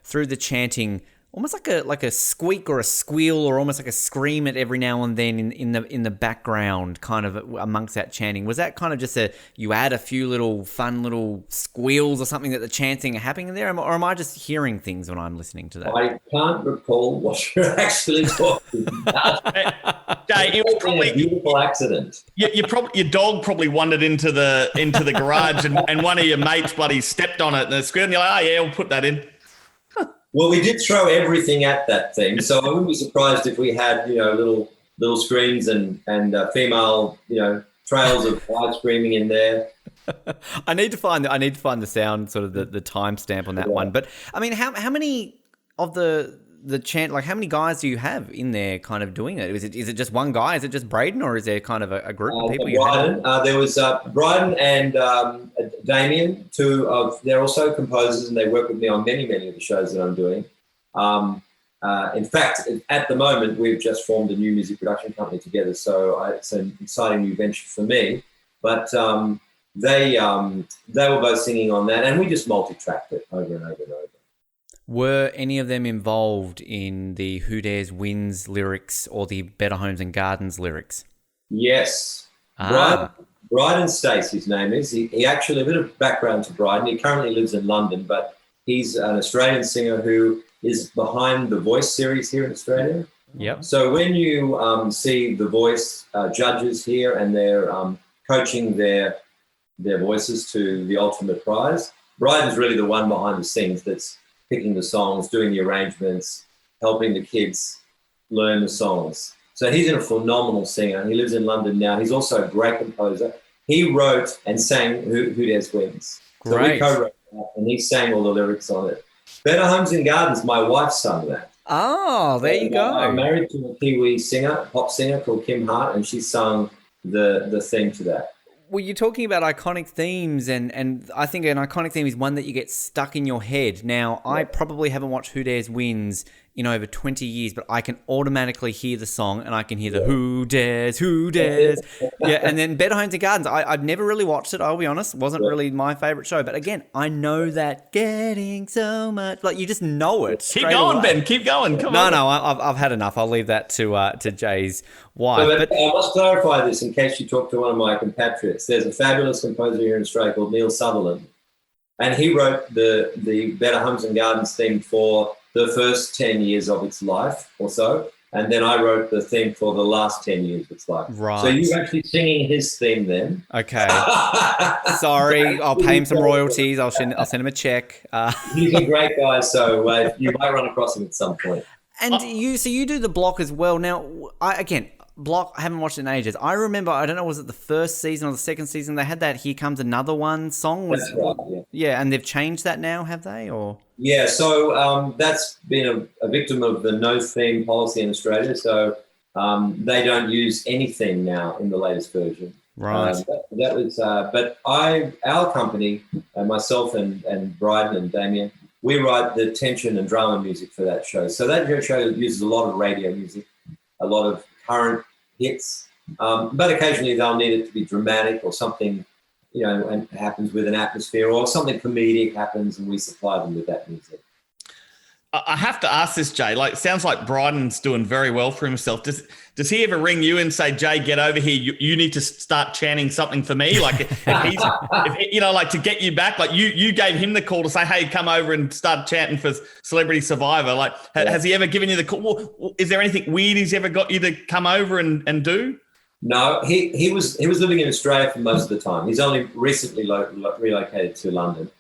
through the chanting, almost like a squeak or a squeal or almost like a scream at every now and then in the background, kind of amongst that chanting. Was that kind of just you add a few little fun little squeals or something that the chanting are happening there, or am I just hearing things when I'm listening to that? I can't recall what you're actually talking about. Jay, it was probably a beautiful accident. Your dog probably wandered into the garage and one of your mates bloody stepped on it and squealed, and you're like, oh yeah, we'll put that in. Well, we did throw everything at that thing, so I wouldn't be surprised if we had, little screams and female, trails of live screaming in there. I need to find the sound, sort of the timestamp on that one. But I mean, how many of the chant, like how many guys do you have in there kind of doing it? Is it just one guy? Is it just Braden, or is there kind of a group of people? Bryden, there was Bryden and Damien, they're also composers, and they work with me on many of the shows that I'm doing. In fact, at the moment, we've just formed a new music production company together, so it's an exciting new venture for me. But they were both singing on that, and we just multi-tracked it over and over and over. Were any of them involved in the Who Dares Wins lyrics or the Better Homes and Gardens lyrics? Yes. Bryden Stace, his name is. He actually, a bit of background to Bryden. He currently lives in London, but he's an Australian singer who is behind the Voice series here in Australia. Yep. So when you see the Voice judges here and they're coaching their voices to the ultimate prize, Bryden's really the one behind the scenes that's picking the songs, doing the arrangements, helping the kids learn the songs. So he's a phenomenal singer. He lives in London now. He's also a great composer. He wrote and sang Who Dares Wins. Great. So we co-wrote that, and he sang all the lyrics on it. Better Homes and Gardens, my wife sung that. Oh, there you go. I'm married to a Kiwi singer, pop singer called Kim Hart, and she sung the theme to that. Well, you're talking about iconic themes, and I think an iconic theme is one that you get stuck in your head. Now, I probably haven't watched Who Dares Wins in over 20 years, but I can automatically hear the song, and I can hear the Who Dares, Who Dares. Yeah, and then Better Homes and Gardens. I've never really watched it, I'll be honest. It wasn't really my favourite show. But again, I know that getting so much, like you just know it. Keep going, away. Ben. Keep going. Come on. No, I've had enough. I'll leave that to Jay's wife. But I must clarify this in case you talk to one of my compatriots. There's a fabulous composer here in Australia called Neil Sutherland, and he wrote the Better Homes and Gardens theme for the first 10 years of its life or so, and then I wrote the theme for the last 10 years of its life. Right. So you're actually singing his theme then. Okay. Sorry, I'll pay him some royalties. I'll send him a check. He's a great guy, so you might run across him at some point. And you do the block as well. Now, Block, I haven't watched it in ages. I remember, I don't know, was it the first season or the second season? They had that "Here Comes Another One" song. That's right, yeah, and they've changed that now, have they? Or yeah, so that's been a victim of the no theme policy in Australia. So they don't use any theme now in the latest version. Right. That was, but our company, myself and Bryden and Damien, we write the tension and drama music for that show. So that show uses a lot of radio music, a lot of current hits, but occasionally they'll need it to be dramatic or something, and it happens with an atmosphere, or something comedic happens and we supply them with that music. I have to ask this, Jay. Like, it sounds like Bryden's doing very well for himself. Does he ever ring you and say, "Jay, get over here. You need to start chanting something for me"? Like, like to get you back. Like you gave him the call to say, "Hey, come over and start chanting for Celebrity Survivor." Like, has he ever given you the call? Is there anything weird he's ever got you to come over and do? No, he was living in Australia for most of the time. He's only recently relocated to London,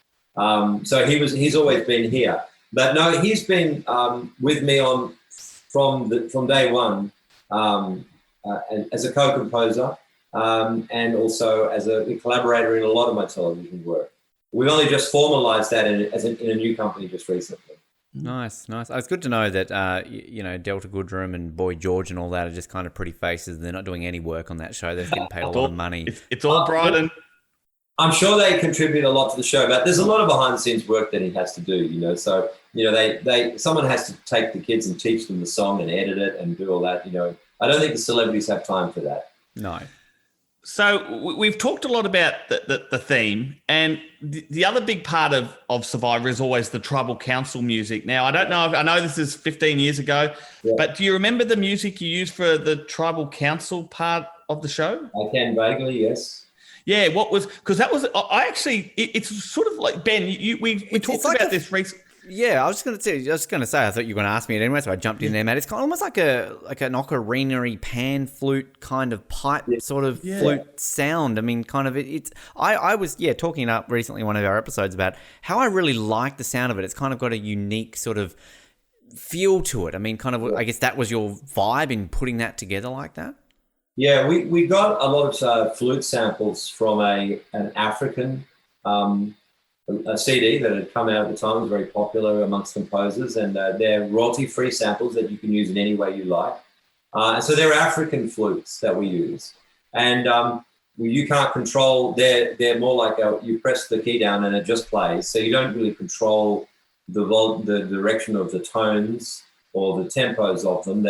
so he's always been here. But no, he's been with me from day one as a co-composer and also as a collaborator in a lot of my television work. We've only just formalised that in a new company just recently. Nice. It's good to know that Delta Goodrum and Boy George and all that are just kind of pretty faces. They're not doing any work on that show. They're getting paid a lot of money. It's all Bryden. I'm sure they contribute a lot to the show, but there's a lot of behind-the-scenes work that he has to do. So someone has to take the kids and teach them the song and edit it and do all that. I don't think the celebrities have time for that. No. So we've talked a lot about the theme, and the other big part of Survivor is always the tribal council music. Now, I don't know I know this is 15 years ago, but do you remember the music you used for the tribal council part of the show? I can vaguely, yes. Yeah, because that was, I actually, it's sort of like, Ben, we talked about this recently. Yeah, I was just going to say, I thought you were going to ask me it anyway, so I jumped in there, mate. It's kind of almost like an ocarina-y pan flute kind of pipe sort of flute sound. I mean, kind of I was talking up recently in one of our episodes about how I really like the sound of it. It's kind of got a unique sort of feel to it. I mean, kind of, I guess that was your vibe in putting that together like that? Yeah, we got a lot of flute samples from an African a CD that had come out at the time. It was very popular amongst composers, and they're royalty-free samples that you can use in any way you like. And so they're African flutes that we use. And you can't control, they're more like you press the key down and it just plays. So you don't really control the direction of the tones or the tempos of them.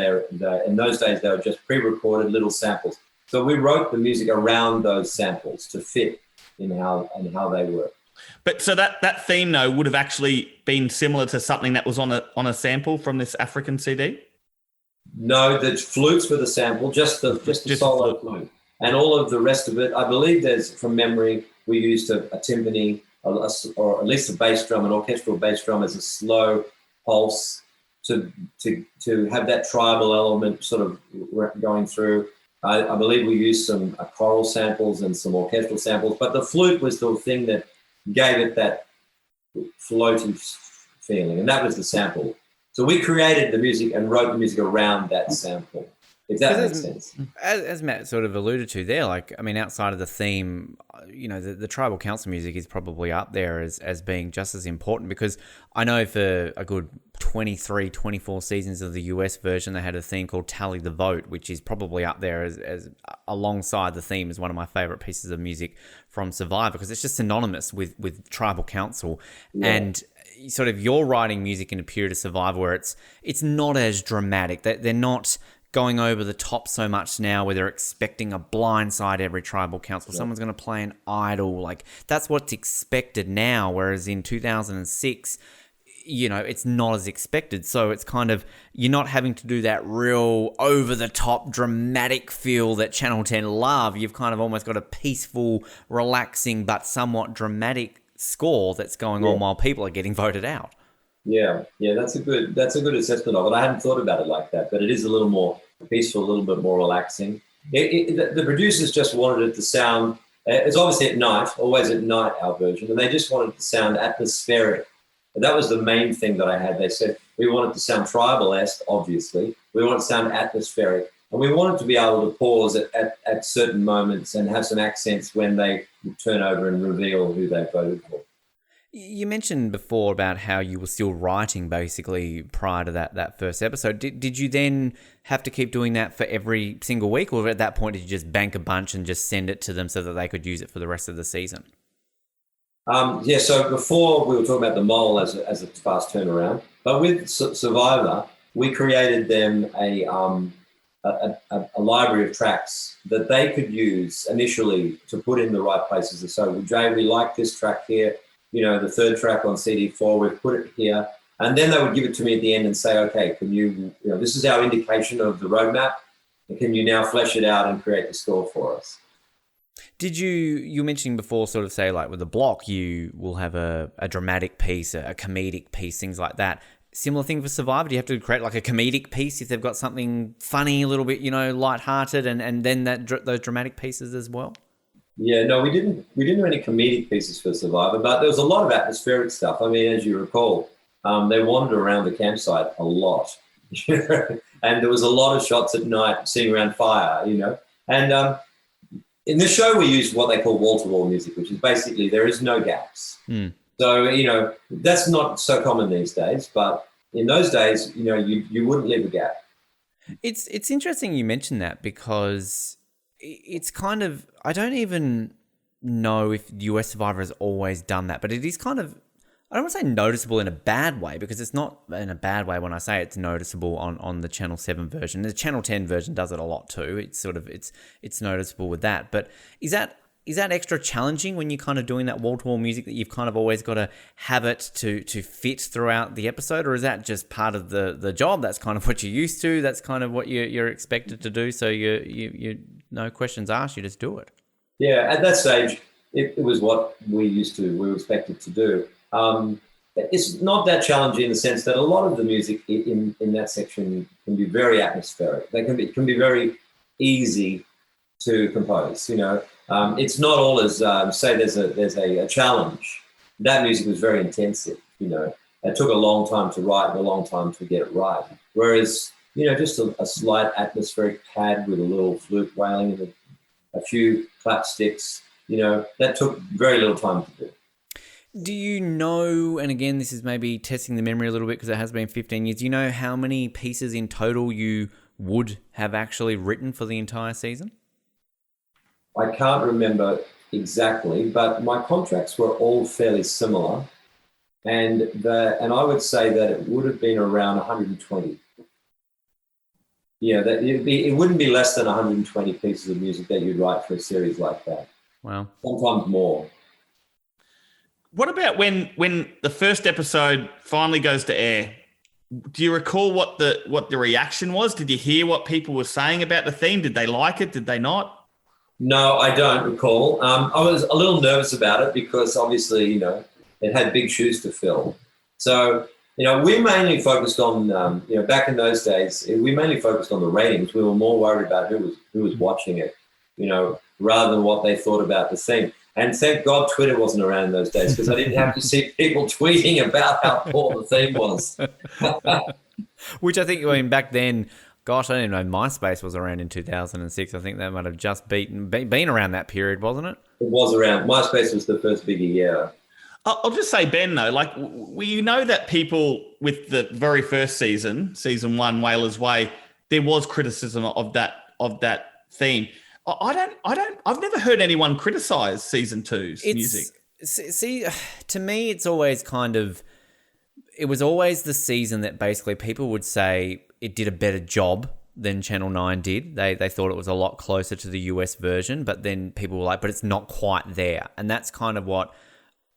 In those days, they were just pre-recorded little samples. So we wrote the music around those samples to fit in how they work. But so that theme, though, would have actually been similar to something that was on a sample from this African CD? No, the flutes were the sample, just the solo flute. And all of the rest of it, I believe there's, from memory, we used a timpani, or at least a bass drum, an orchestral bass drum as a slow pulse to have that tribal element sort of going through. I believe we used some choral samples and some orchestral samples, but the flute was the thing that gave it that floaty feeling, and that was the sample. So we created the music and wrote the music around that sample. if that makes sense. As Matt sort of alluded to there, like, I mean, outside of the theme, you know, the tribal council music is probably up there as being just as important, because I know for a good 23, 24 seasons of the US version, they had a theme called Tally the Vote, which is probably up there as alongside the theme as one of my favorite pieces of music from Survivor, because it's just synonymous with tribal council. Yeah. And sort of you're writing music in a period of Survivor where it's not as dramatic. They're not going over the top so much now where they're expecting a blindside every tribal council. Yeah. Someone's going to play an idol. Like, that's what's expected now, whereas in 2006, you know, it's not as expected. So it's kind of, you're not having to do that real over-the-top dramatic feel that Channel 10 love. You've kind of almost got a peaceful, relaxing, but somewhat dramatic score that's going on while people are getting voted out. Yeah, that's a good assessment of it. I hadn't thought about it like that, but it is a little more peaceful, a little bit more relaxing. The producers just wanted it to sound, it's obviously at night, always at night, our version, and they just wanted it to sound atmospheric. And that was the main thing that I had. They said, we want it to sound tribal-esque, obviously. We want it to sound atmospheric. And we wanted to be able to pause at certain moments and have some accents when they turn over and reveal who they voted for. You mentioned before about how you were still writing basically prior to that first episode. Did you then have to keep doing that for every single week, or at that point did you just bank a bunch and just send it to them so that they could use it for the rest of the season? So before we were talking about the mole as a fast turnaround, but with Survivor, we created them a library of tracks that they could use initially to put in the right places. So, Jay, we like this track here. You know, the third track on CD4, we've put it here. And then they would give it to me at the end and say, okay, can you know, this is our indication of the roadmap. And can you now flesh it out and create the score for us? Did you mentioned before, sort of say, like with a block, you will have a dramatic piece, a comedic piece, things like that. Similar thing for Survivor. Do you have to create like a comedic piece if they've got something funny, a little bit, you know, lighthearted, and then those dramatic pieces as well? Yeah, no, we didn't do any comedic pieces for Survivor, but there was a lot of atmospheric stuff. I mean, as you recall, they wandered around the campsite a lot, and there was a lot of shots at night sitting around fire, you know. And in the show, we used what they call wall-to-wall music, which is basically there is no gaps. So, you know, that's not so common these days, but in those days, you know, you wouldn't leave a gap. It's interesting you mentioned that, because it's kind of, I don't even know if US Survivor has always done that, but it is kind of, I don't want to say noticeable in a bad way, because it's not in a bad way when I say it's noticeable on the Channel 7 version. The Channel 10 version does it a lot too. It's sort of, it's noticeable with that. But is that extra challenging when you're kind of doing that wall-to-wall music, that you've kind of always got to have it to fit throughout the episode? Or is that just part of the job? That's kind of what you're used to. That's kind of what you're expected to do. So you no questions asked, you just do it. Yeah, at that stage, it was what we were expected to do. It's not that challenging in the sense that a lot of the music in that section can be very atmospheric. It can be very easy to compose. You know, it's not all as say there's a challenge. That music was very intensive. You know, it took a long time to write and a long time to get it right. Whereas, you know, just a slight atmospheric pad with a little flute wailing and a few clap sticks, you know, that took very little time to do. Do you know, and again, this is maybe testing the memory a little bit because it has been 15 years, do you know how many pieces in total you would have actually written for the entire season? I can't remember exactly, but my contracts were all fairly similar. And I would say that it would have been around 120. Yeah, it wouldn't be less than 120 pieces of music that you'd write for a series like that. Wow. Sometimes more. What about when the first episode finally goes to air? Do you recall what the reaction was? Did you hear what people were saying about the theme? Did they like it? Did they not? No, I don't recall. I was a little nervous about it because obviously, you know, it had big shoes to fill. So, you know, we mainly focused on, you know, back in those days, we mainly focused on the ratings. We were more worried about who was watching it, you know, rather than what they thought about the theme. And thank God Twitter wasn't around in those days, because I didn't have to see people tweeting about how poor the theme was. Which I think, I mean, back then, gosh, I didn't know MySpace was around in 2006. I think that might have just been around that period, wasn't it? It was around. MySpace was the first biggie, yeah. I'll just say, Ben, though, like we know that people with the very first season 1, Whalers Way, there was criticism of that theme. I've never heard anyone criticize season 2's music. See, to me, it's always it was always the season that basically people would say it did a better job than Channel 9 did. They thought it was a lot closer to the US version, but then people were like, but it's not quite there. And that's kind of what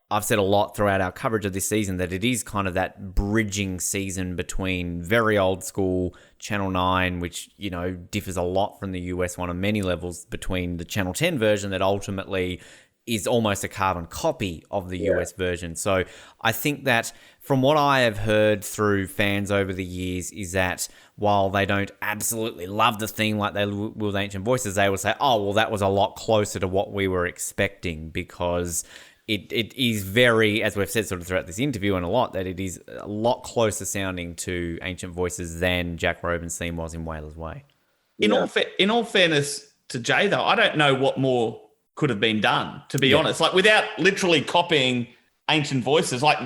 I've said a lot throughout our coverage of this season, that it is kind of that bridging season between very old school Channel 9, which, you know, differs a lot from the US one on many levels, between the Channel 10 version that ultimately is almost a carbon copy of the US version. So I think that from what I have heard through fans over the years is that while they don't absolutely love the theme like they will with Ancient Voices, they will say, oh, well, that was a lot closer to what we were expecting, because it is very, as we've said sort of throughout this interview and a lot, that it is a lot closer sounding to Ancient Voices than Jack Robin's theme was in Whalers Way. In all fairness to Jay, though, I don't know what more could have been done, to be honest. Like, without literally copying Ancient Voices, like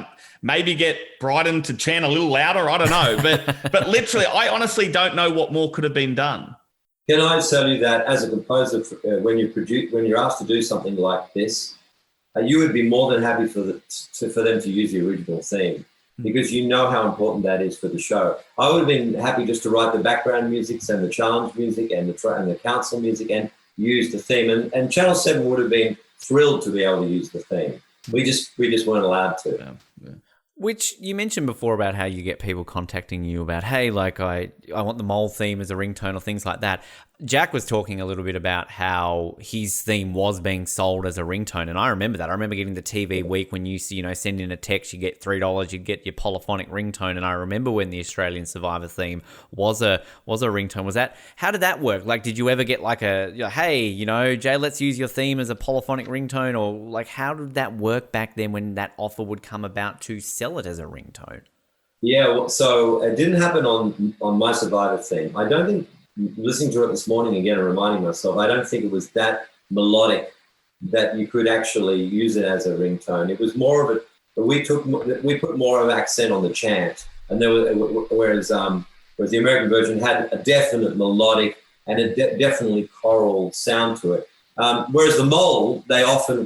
maybe get Bryden to chant a little louder, I don't know. But literally, I honestly don't know what more could have been done. Can I tell you that as a composer, when you're asked to do something like this, you would be more than happy for them to use the original theme, because you know how important that is for the show. I would have been happy just to write the background music and the challenge music and the council music and use the theme. And Channel 7 would have been thrilled to be able to use the theme. We just weren't allowed to. Yeah. Which you mentioned before about how you get people contacting you about, hey, like I want the mole theme as a ringtone or things like that. Jack was talking a little bit about how his theme was being sold as a ringtone, and I remember that. I remember getting the TV week when you used to, send in a text, you get $3, you get your polyphonic ringtone, and I remember when the Australian Survivor theme was a ringtone. How did that work? Like, did you ever get like hey, Jay, let's use your theme as a polyphonic ringtone, or like how did that work back then when that offer would come about to sell it as a ringtone? Yeah, well, so it didn't happen on my Survivor theme. I don't think, listening to it this morning again and reminding myself, I don't think it was that melodic that you could actually use it as a ringtone. It was more of we put more of an accent on the chant, and whereas the American version had a definite melodic and a definitely choral sound to it. Whereas the mole,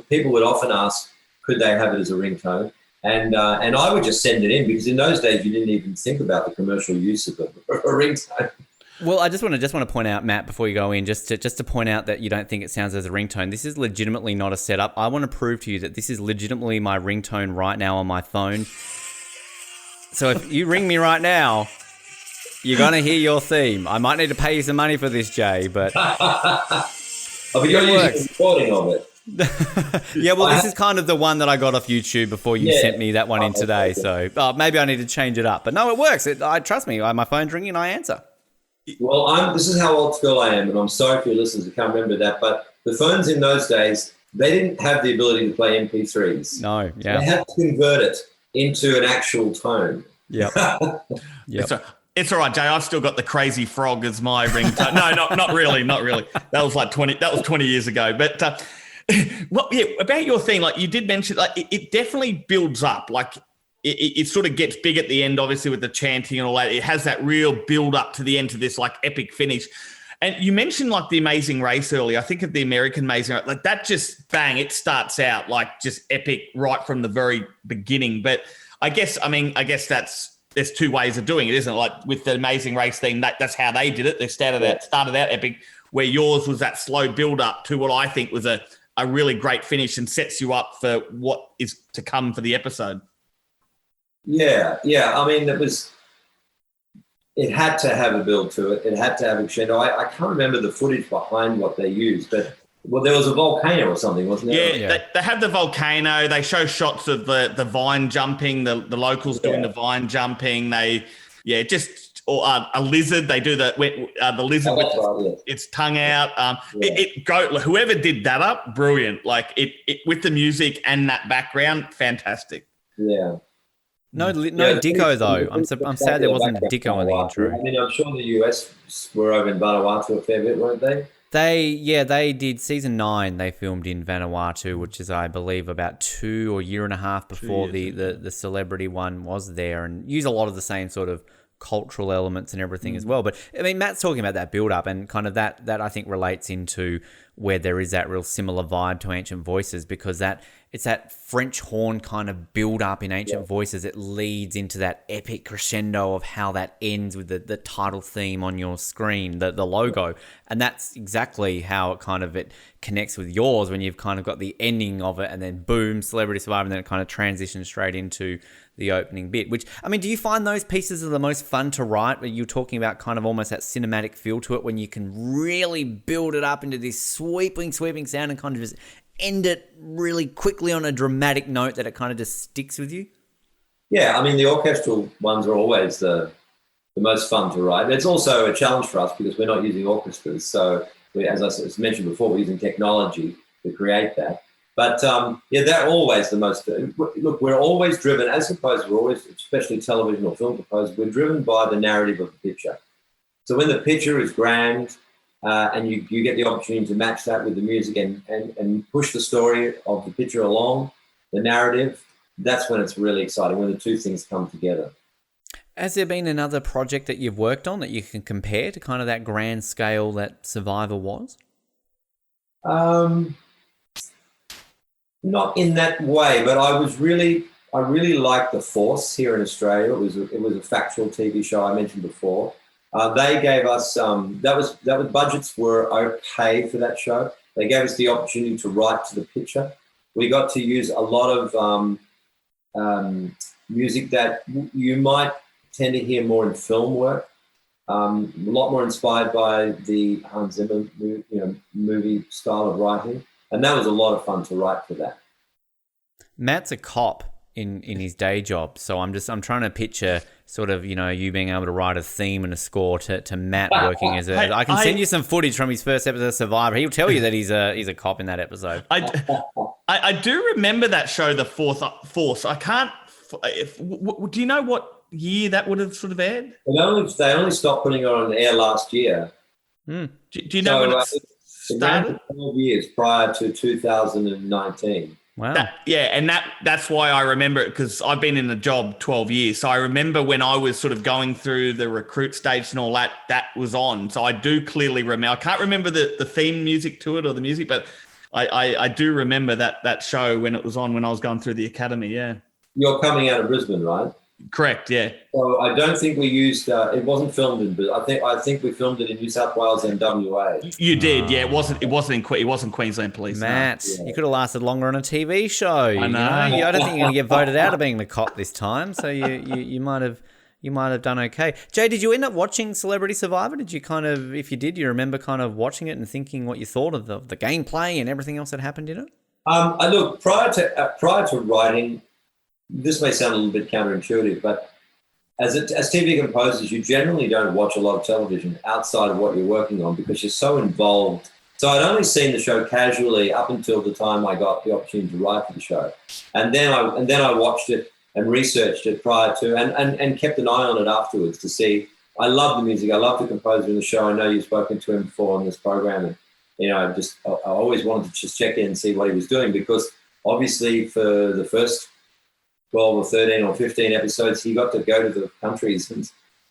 people would often ask, could they have it as a ringtone? And I would just send it in, because in those days you didn't even think about the commercial use of a ringtone. Well, I just want to point out, Matt, before you go in, just to point out that you don't think it sounds as a ringtone. This is legitimately not a setup. I want to prove to you that this is legitimately my ringtone right now on my phone. So if you ring me right now, you're going to hear your theme. I might need to pay you some money for this, Jay, but but you're using a recording of it. Yeah, well, this is kind of the one that I got off YouTube before you sent me that one in today. So maybe I need to change it up. But no, it works. Trust me, my phone's ringing and I answer. Well, this is how old school I am, and I'm sorry for your listeners who can't remember that, but the phones in those days, they didn't have the ability to play MP3s. No, yeah. They had to convert it into an actual tone. Yeah. It's all right, Jay. I've still got the Crazy Frog as my ringtone. No, not really. That was like 20 years ago. But about your thing, like you did mention, like it definitely builds up. Like it sort of gets big at the end, obviously, with the chanting and all that. It has that real build up to the end to this like epic finish. And you mentioned like the Amazing Race earlier. I think of the American Amazing Race, like that just bang, it starts out like just epic right from the very beginning. But I guess there's two ways of doing it, isn't it? Like with the Amazing Race thing, that's how they did it. They started out epic, where yours was that slow build up to what I think was a really great finish and sets you up for what is to come for the episode. Yeah. I mean, it had to have a build to it. It had to have a crescendo. I can't remember the footage behind what they used, but there was a volcano or something, wasn't there? Yeah. They have the volcano. They show shots of the vine jumping, the locals doing the vine jumping. A lizard. They do the lizard with its tongue out. Whoever did that up, brilliant. Like it with the music and that background, fantastic. Yeah. No Yeah, Dicko though. I'm sad there wasn't a Dicko in the Vanuatu. intro. I mean, I'm sure the US were over in Vanuatu a fair bit, weren't they? They did season 9. They filmed in Vanuatu, which is, I believe, about 2 or year and a half before the celebrity one was there, and use a lot of the same sort of cultural elements and everything as well. But I mean, Matt's talking about that build up, and kind of that I think relates into where there is that real similar vibe to Ancient Voices, because it's that French horn kind of build up in Ancient Voices. It leads into that epic crescendo of how that ends with the title theme on your screen, the logo. And that's exactly how it connects with yours, when you've kind of got the ending of it and then boom, Celebrity Survivor, and then it kind of transitions straight into the opening bit. Which, I mean, do you find those pieces are the most fun to write, where you're talking about kind of almost that cinematic feel to it, when you can really build it up into this sweeping sound and kind of just end it really quickly on a dramatic note that it kind of just sticks with you? Yeah, I mean, the orchestral ones are always the most fun to write. It's also a challenge for us because we're not using orchestras. So, as I mentioned before, we're using technology to create that. But they're always the most. Look, we're always driven, as composers, we're always, especially television or film composers, we're driven by the narrative of the picture. So when the picture is grand, and you get the opportunity to match that with the music and push the story of the picture along, the narrative, that's when it's really exciting, when the two things come together. Has there been another project that you've worked on that you can compare to kind of that grand scale that Survivor was? Not in that way, but I really liked The Force here in Australia. It was a factual TV show I mentioned before. They gave us that was budgets were okay for that show. They gave us the opportunity to write to the picture. We got to use a lot of music that you might tend to hear more in film work. A lot more inspired by the Hans Zimmer movie style of writing, and that was a lot of fun to write for that. Matt's a cop in his day job, so I'm trying to picture sort of, you being able to write a theme and a score to Matt working as a. I can send you some footage from his first episode of Survivor. He'll tell you that he's a cop in that episode. I do remember that show, The Force. I can't. Do you know what year that would have sort of aired? They only stopped putting it on air last year. Do you know when it started? 12 years prior to 2019. Wow. That's why I remember it, because I've been in the job 12 years. So I remember when I was sort of going through the recruit stage and all that was on. So I do clearly remember. I can't remember the theme music to it or the music, but I do remember that show when it was on, when I was going through the academy. Yeah. You're coming out of Brisbane, right? Correct. Yeah. So I don't think we used. It wasn't filmed in Brisbane. I think we filmed it in New South Wales and WA. You did. Yeah. It wasn't Queensland Police. Matt, No. you could have lasted longer on a TV show. I know. I don't think you're going to get voted out of being the cop this time. So you might have done okay. Jay, did you end up watching Celebrity Survivor? Did you kind of, if you did, you remember kind of watching it and thinking what you thought of the gameplay and everything else that happened in it? I look, prior to writing. This may sound a little bit counterintuitive, but as TV composers, you generally don't watch a lot of television outside of what you're working on because you're so involved. So I'd only seen the show casually up until the time I got the opportunity to write for the show, and then I watched it and researched it prior to, and kept an eye on it afterwards to see. I love the music. I love the composer in the show. I know you've spoken to him before on this program, and I always wanted to just check in and see what he was doing, because obviously for the first 12 or 13 or 15 episodes, he got to go to the countries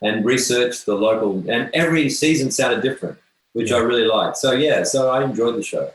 and research the local, and every season sounded different, which I really liked. So I enjoyed the show.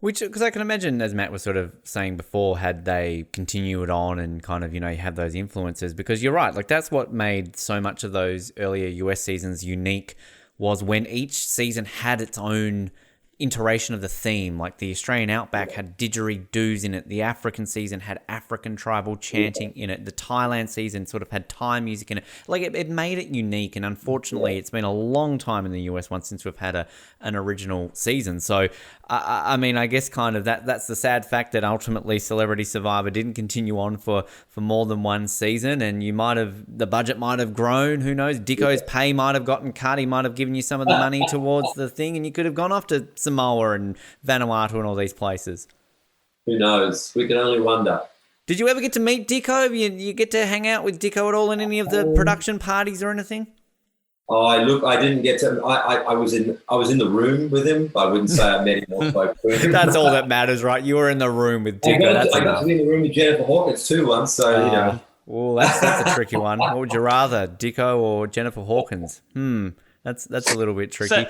Because I can imagine, as Matt was sort of saying before, had they continued on and kind of, you have those influences, because you're right, like that's what made so much of those earlier US seasons unique, was when each season had its own iteration of the theme. Like the Australian Outback had didgeridoos in it. The African season had African tribal chanting in it. The Thailand season sort of had Thai music in it. Like it made it unique. And unfortunately, it's been a long time in the US once since we've had an original season. So, I mean, I guess kind of that's the sad fact that ultimately Celebrity Survivor didn't continue on for more than one season. And the budget might have grown. Who knows? Dicko's pay might have gotten cut. He might have given you some of the money towards the thing, and you could have gone off to Samoa and Vanuatu and all these places. Who knows? We can only wonder. Did you ever get to meet Dicko? You get to hang out with Dicko at all in any of the production parties or anything? I didn't get to. I was in the room with him. I wouldn't say I met him or spoke to him. That's all that matters, right? You were in the room with Dicko. I got to be in the room with Jennifer Hawkins too once. So Well, that's a tricky one. What would you rather, Dicko or Jennifer Hawkins? That's a little bit tricky.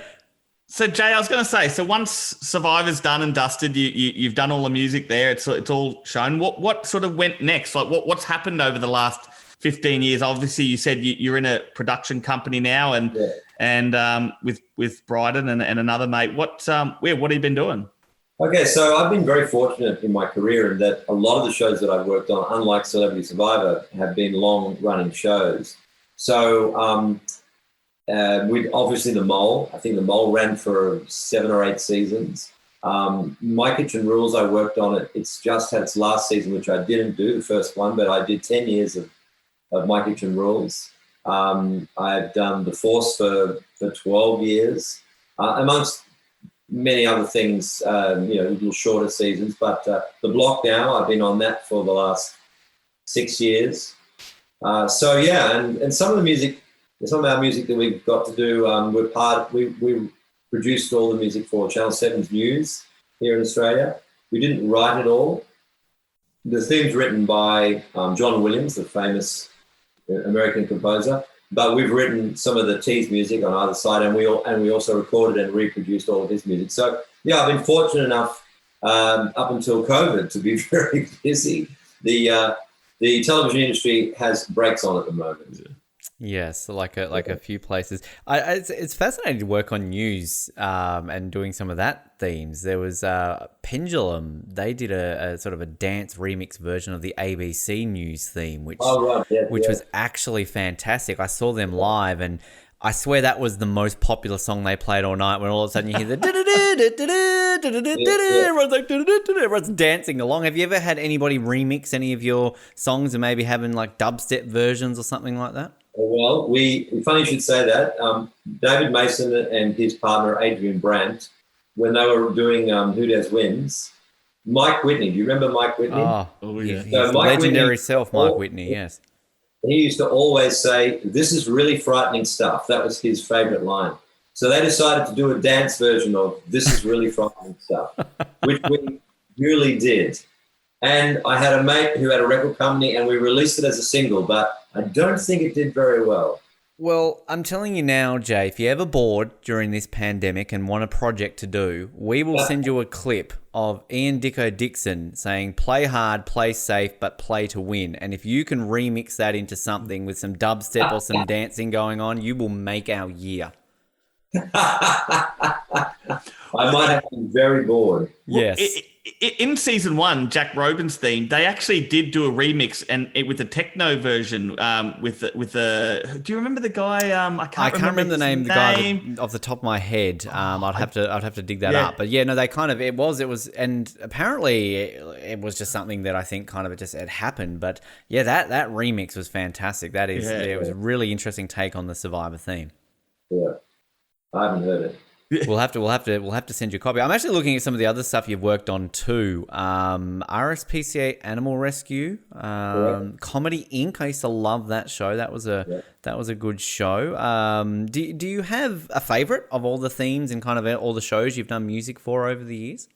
So Jay, I was going to say, so once Survivor's done and dusted, you've done all the music there. It's all shown. What sort of went next? Like what's happened over the last 15 years? Obviously, you said you're in a production company now, and with Bryden and another mate. What have you been doing? Okay, so I've been very fortunate in my career in that a lot of the shows that I've worked on, unlike Celebrity Survivor, have been long-running shows. So with obviously The Mole, I think The Mole ran for 7 or 8 seasons. My Kitchen Rules, I worked on it. It's just had its last season, which I didn't do, the first one, but I did 10 years of My Kitchen Rules. I've done The Force for 12 years, amongst many other things, little shorter seasons. But The Block now, I've been on that for the last 6 years. And some of the music, some of our music that we've got to do, we produced all the music for Channel 7's News here in Australia. We didn't write it all. The theme's written by John Williams, the famous American composer, but we've written some of the T's music on either side, and we also recorded and reproduced all of his music. So yeah, I've been fortunate enough up until COVID to be very busy. The television industry has brakes on at the moment. Yes, like a few places. It's fascinating to work on news and doing some of that themes. There was Pendulum. They did a sort of a dance remix version of the ABC News theme, which was actually fantastic. I saw them live, and I swear that was the most popular song they played all night. When all of a sudden you hear the everyone's like everyone's dancing along. Have you ever had anybody remix any of your songs and maybe having like dubstep versions or something like that? Well, funny you should say that. David Mason and his partner, Adrian Brandt, when they were doing Who Dares Wins, Mike Whitney, do you remember Mike Whitney? Oh yeah. So Mike legendary Whitney, self, Mike Whitney, yes. He used to always say, "This is really frightening stuff." That was his favorite line. So they decided to do a dance version of "This is really frightening stuff," which we really did. And I had a mate who had a record company, and we released it as a single, but I don't think it did very well. Well, I'm telling you now, Jay, if you're ever bored during this pandemic and want a project to do, we will send you a clip of Ian Dicko Dixon saying, "Play hard, play safe, but play to win." And if you can remix that into something with some dubstep or some dancing going on, you will make our year. I might have been very bored. Yes. In season 1, Jack Robin's theme, they actually did do a remix with the techno version. With the do you remember the guy? I can't remember the name. The guy off the top of my head. I'd have to dig that up. But yeah, no, they kind of it was, and apparently it was just something that I think kind of it happened. But yeah, that remix was fantastic. It was a really interesting take on the Survivor theme. Yeah, I haven't heard it. We'll have to send you a copy. I'm actually looking at some of the other stuff you've worked on too. RSPCA Animal Rescue, Comedy Inc. I used to love that show. That was a good show. Do you have a favorite of all the themes and kind of all the shows you've done music for over the years?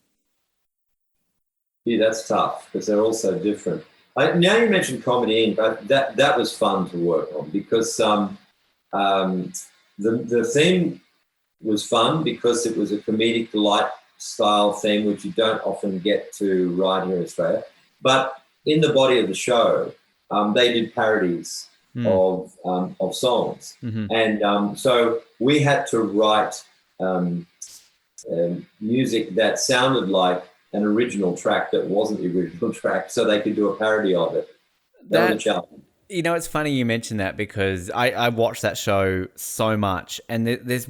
Yeah, that's tough because they're all so different. Now you mentioned Comedy Inc. That was fun to work on because the theme was fun because it was a comedic light style theme, which you don't often get to write here in Australia. But in the body of the show, they did parodies of songs. Mm-hmm. And so we had to write music that sounded like an original track that wasn't the original track, so they could do a parody of it. That was a challenge. You know, it's funny you mentioned that because I watched that show so much, and there's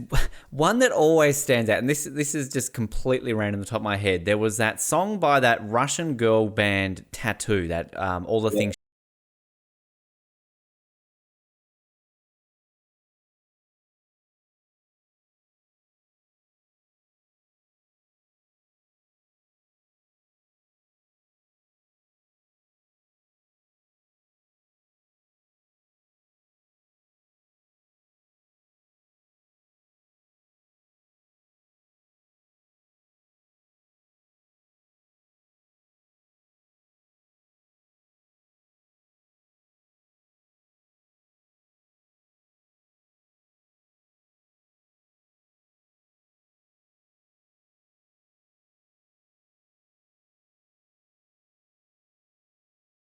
one that always stands out, and this is just completely random on the top of my head. There was that song by that Russian girl band Tattoo, that All the Things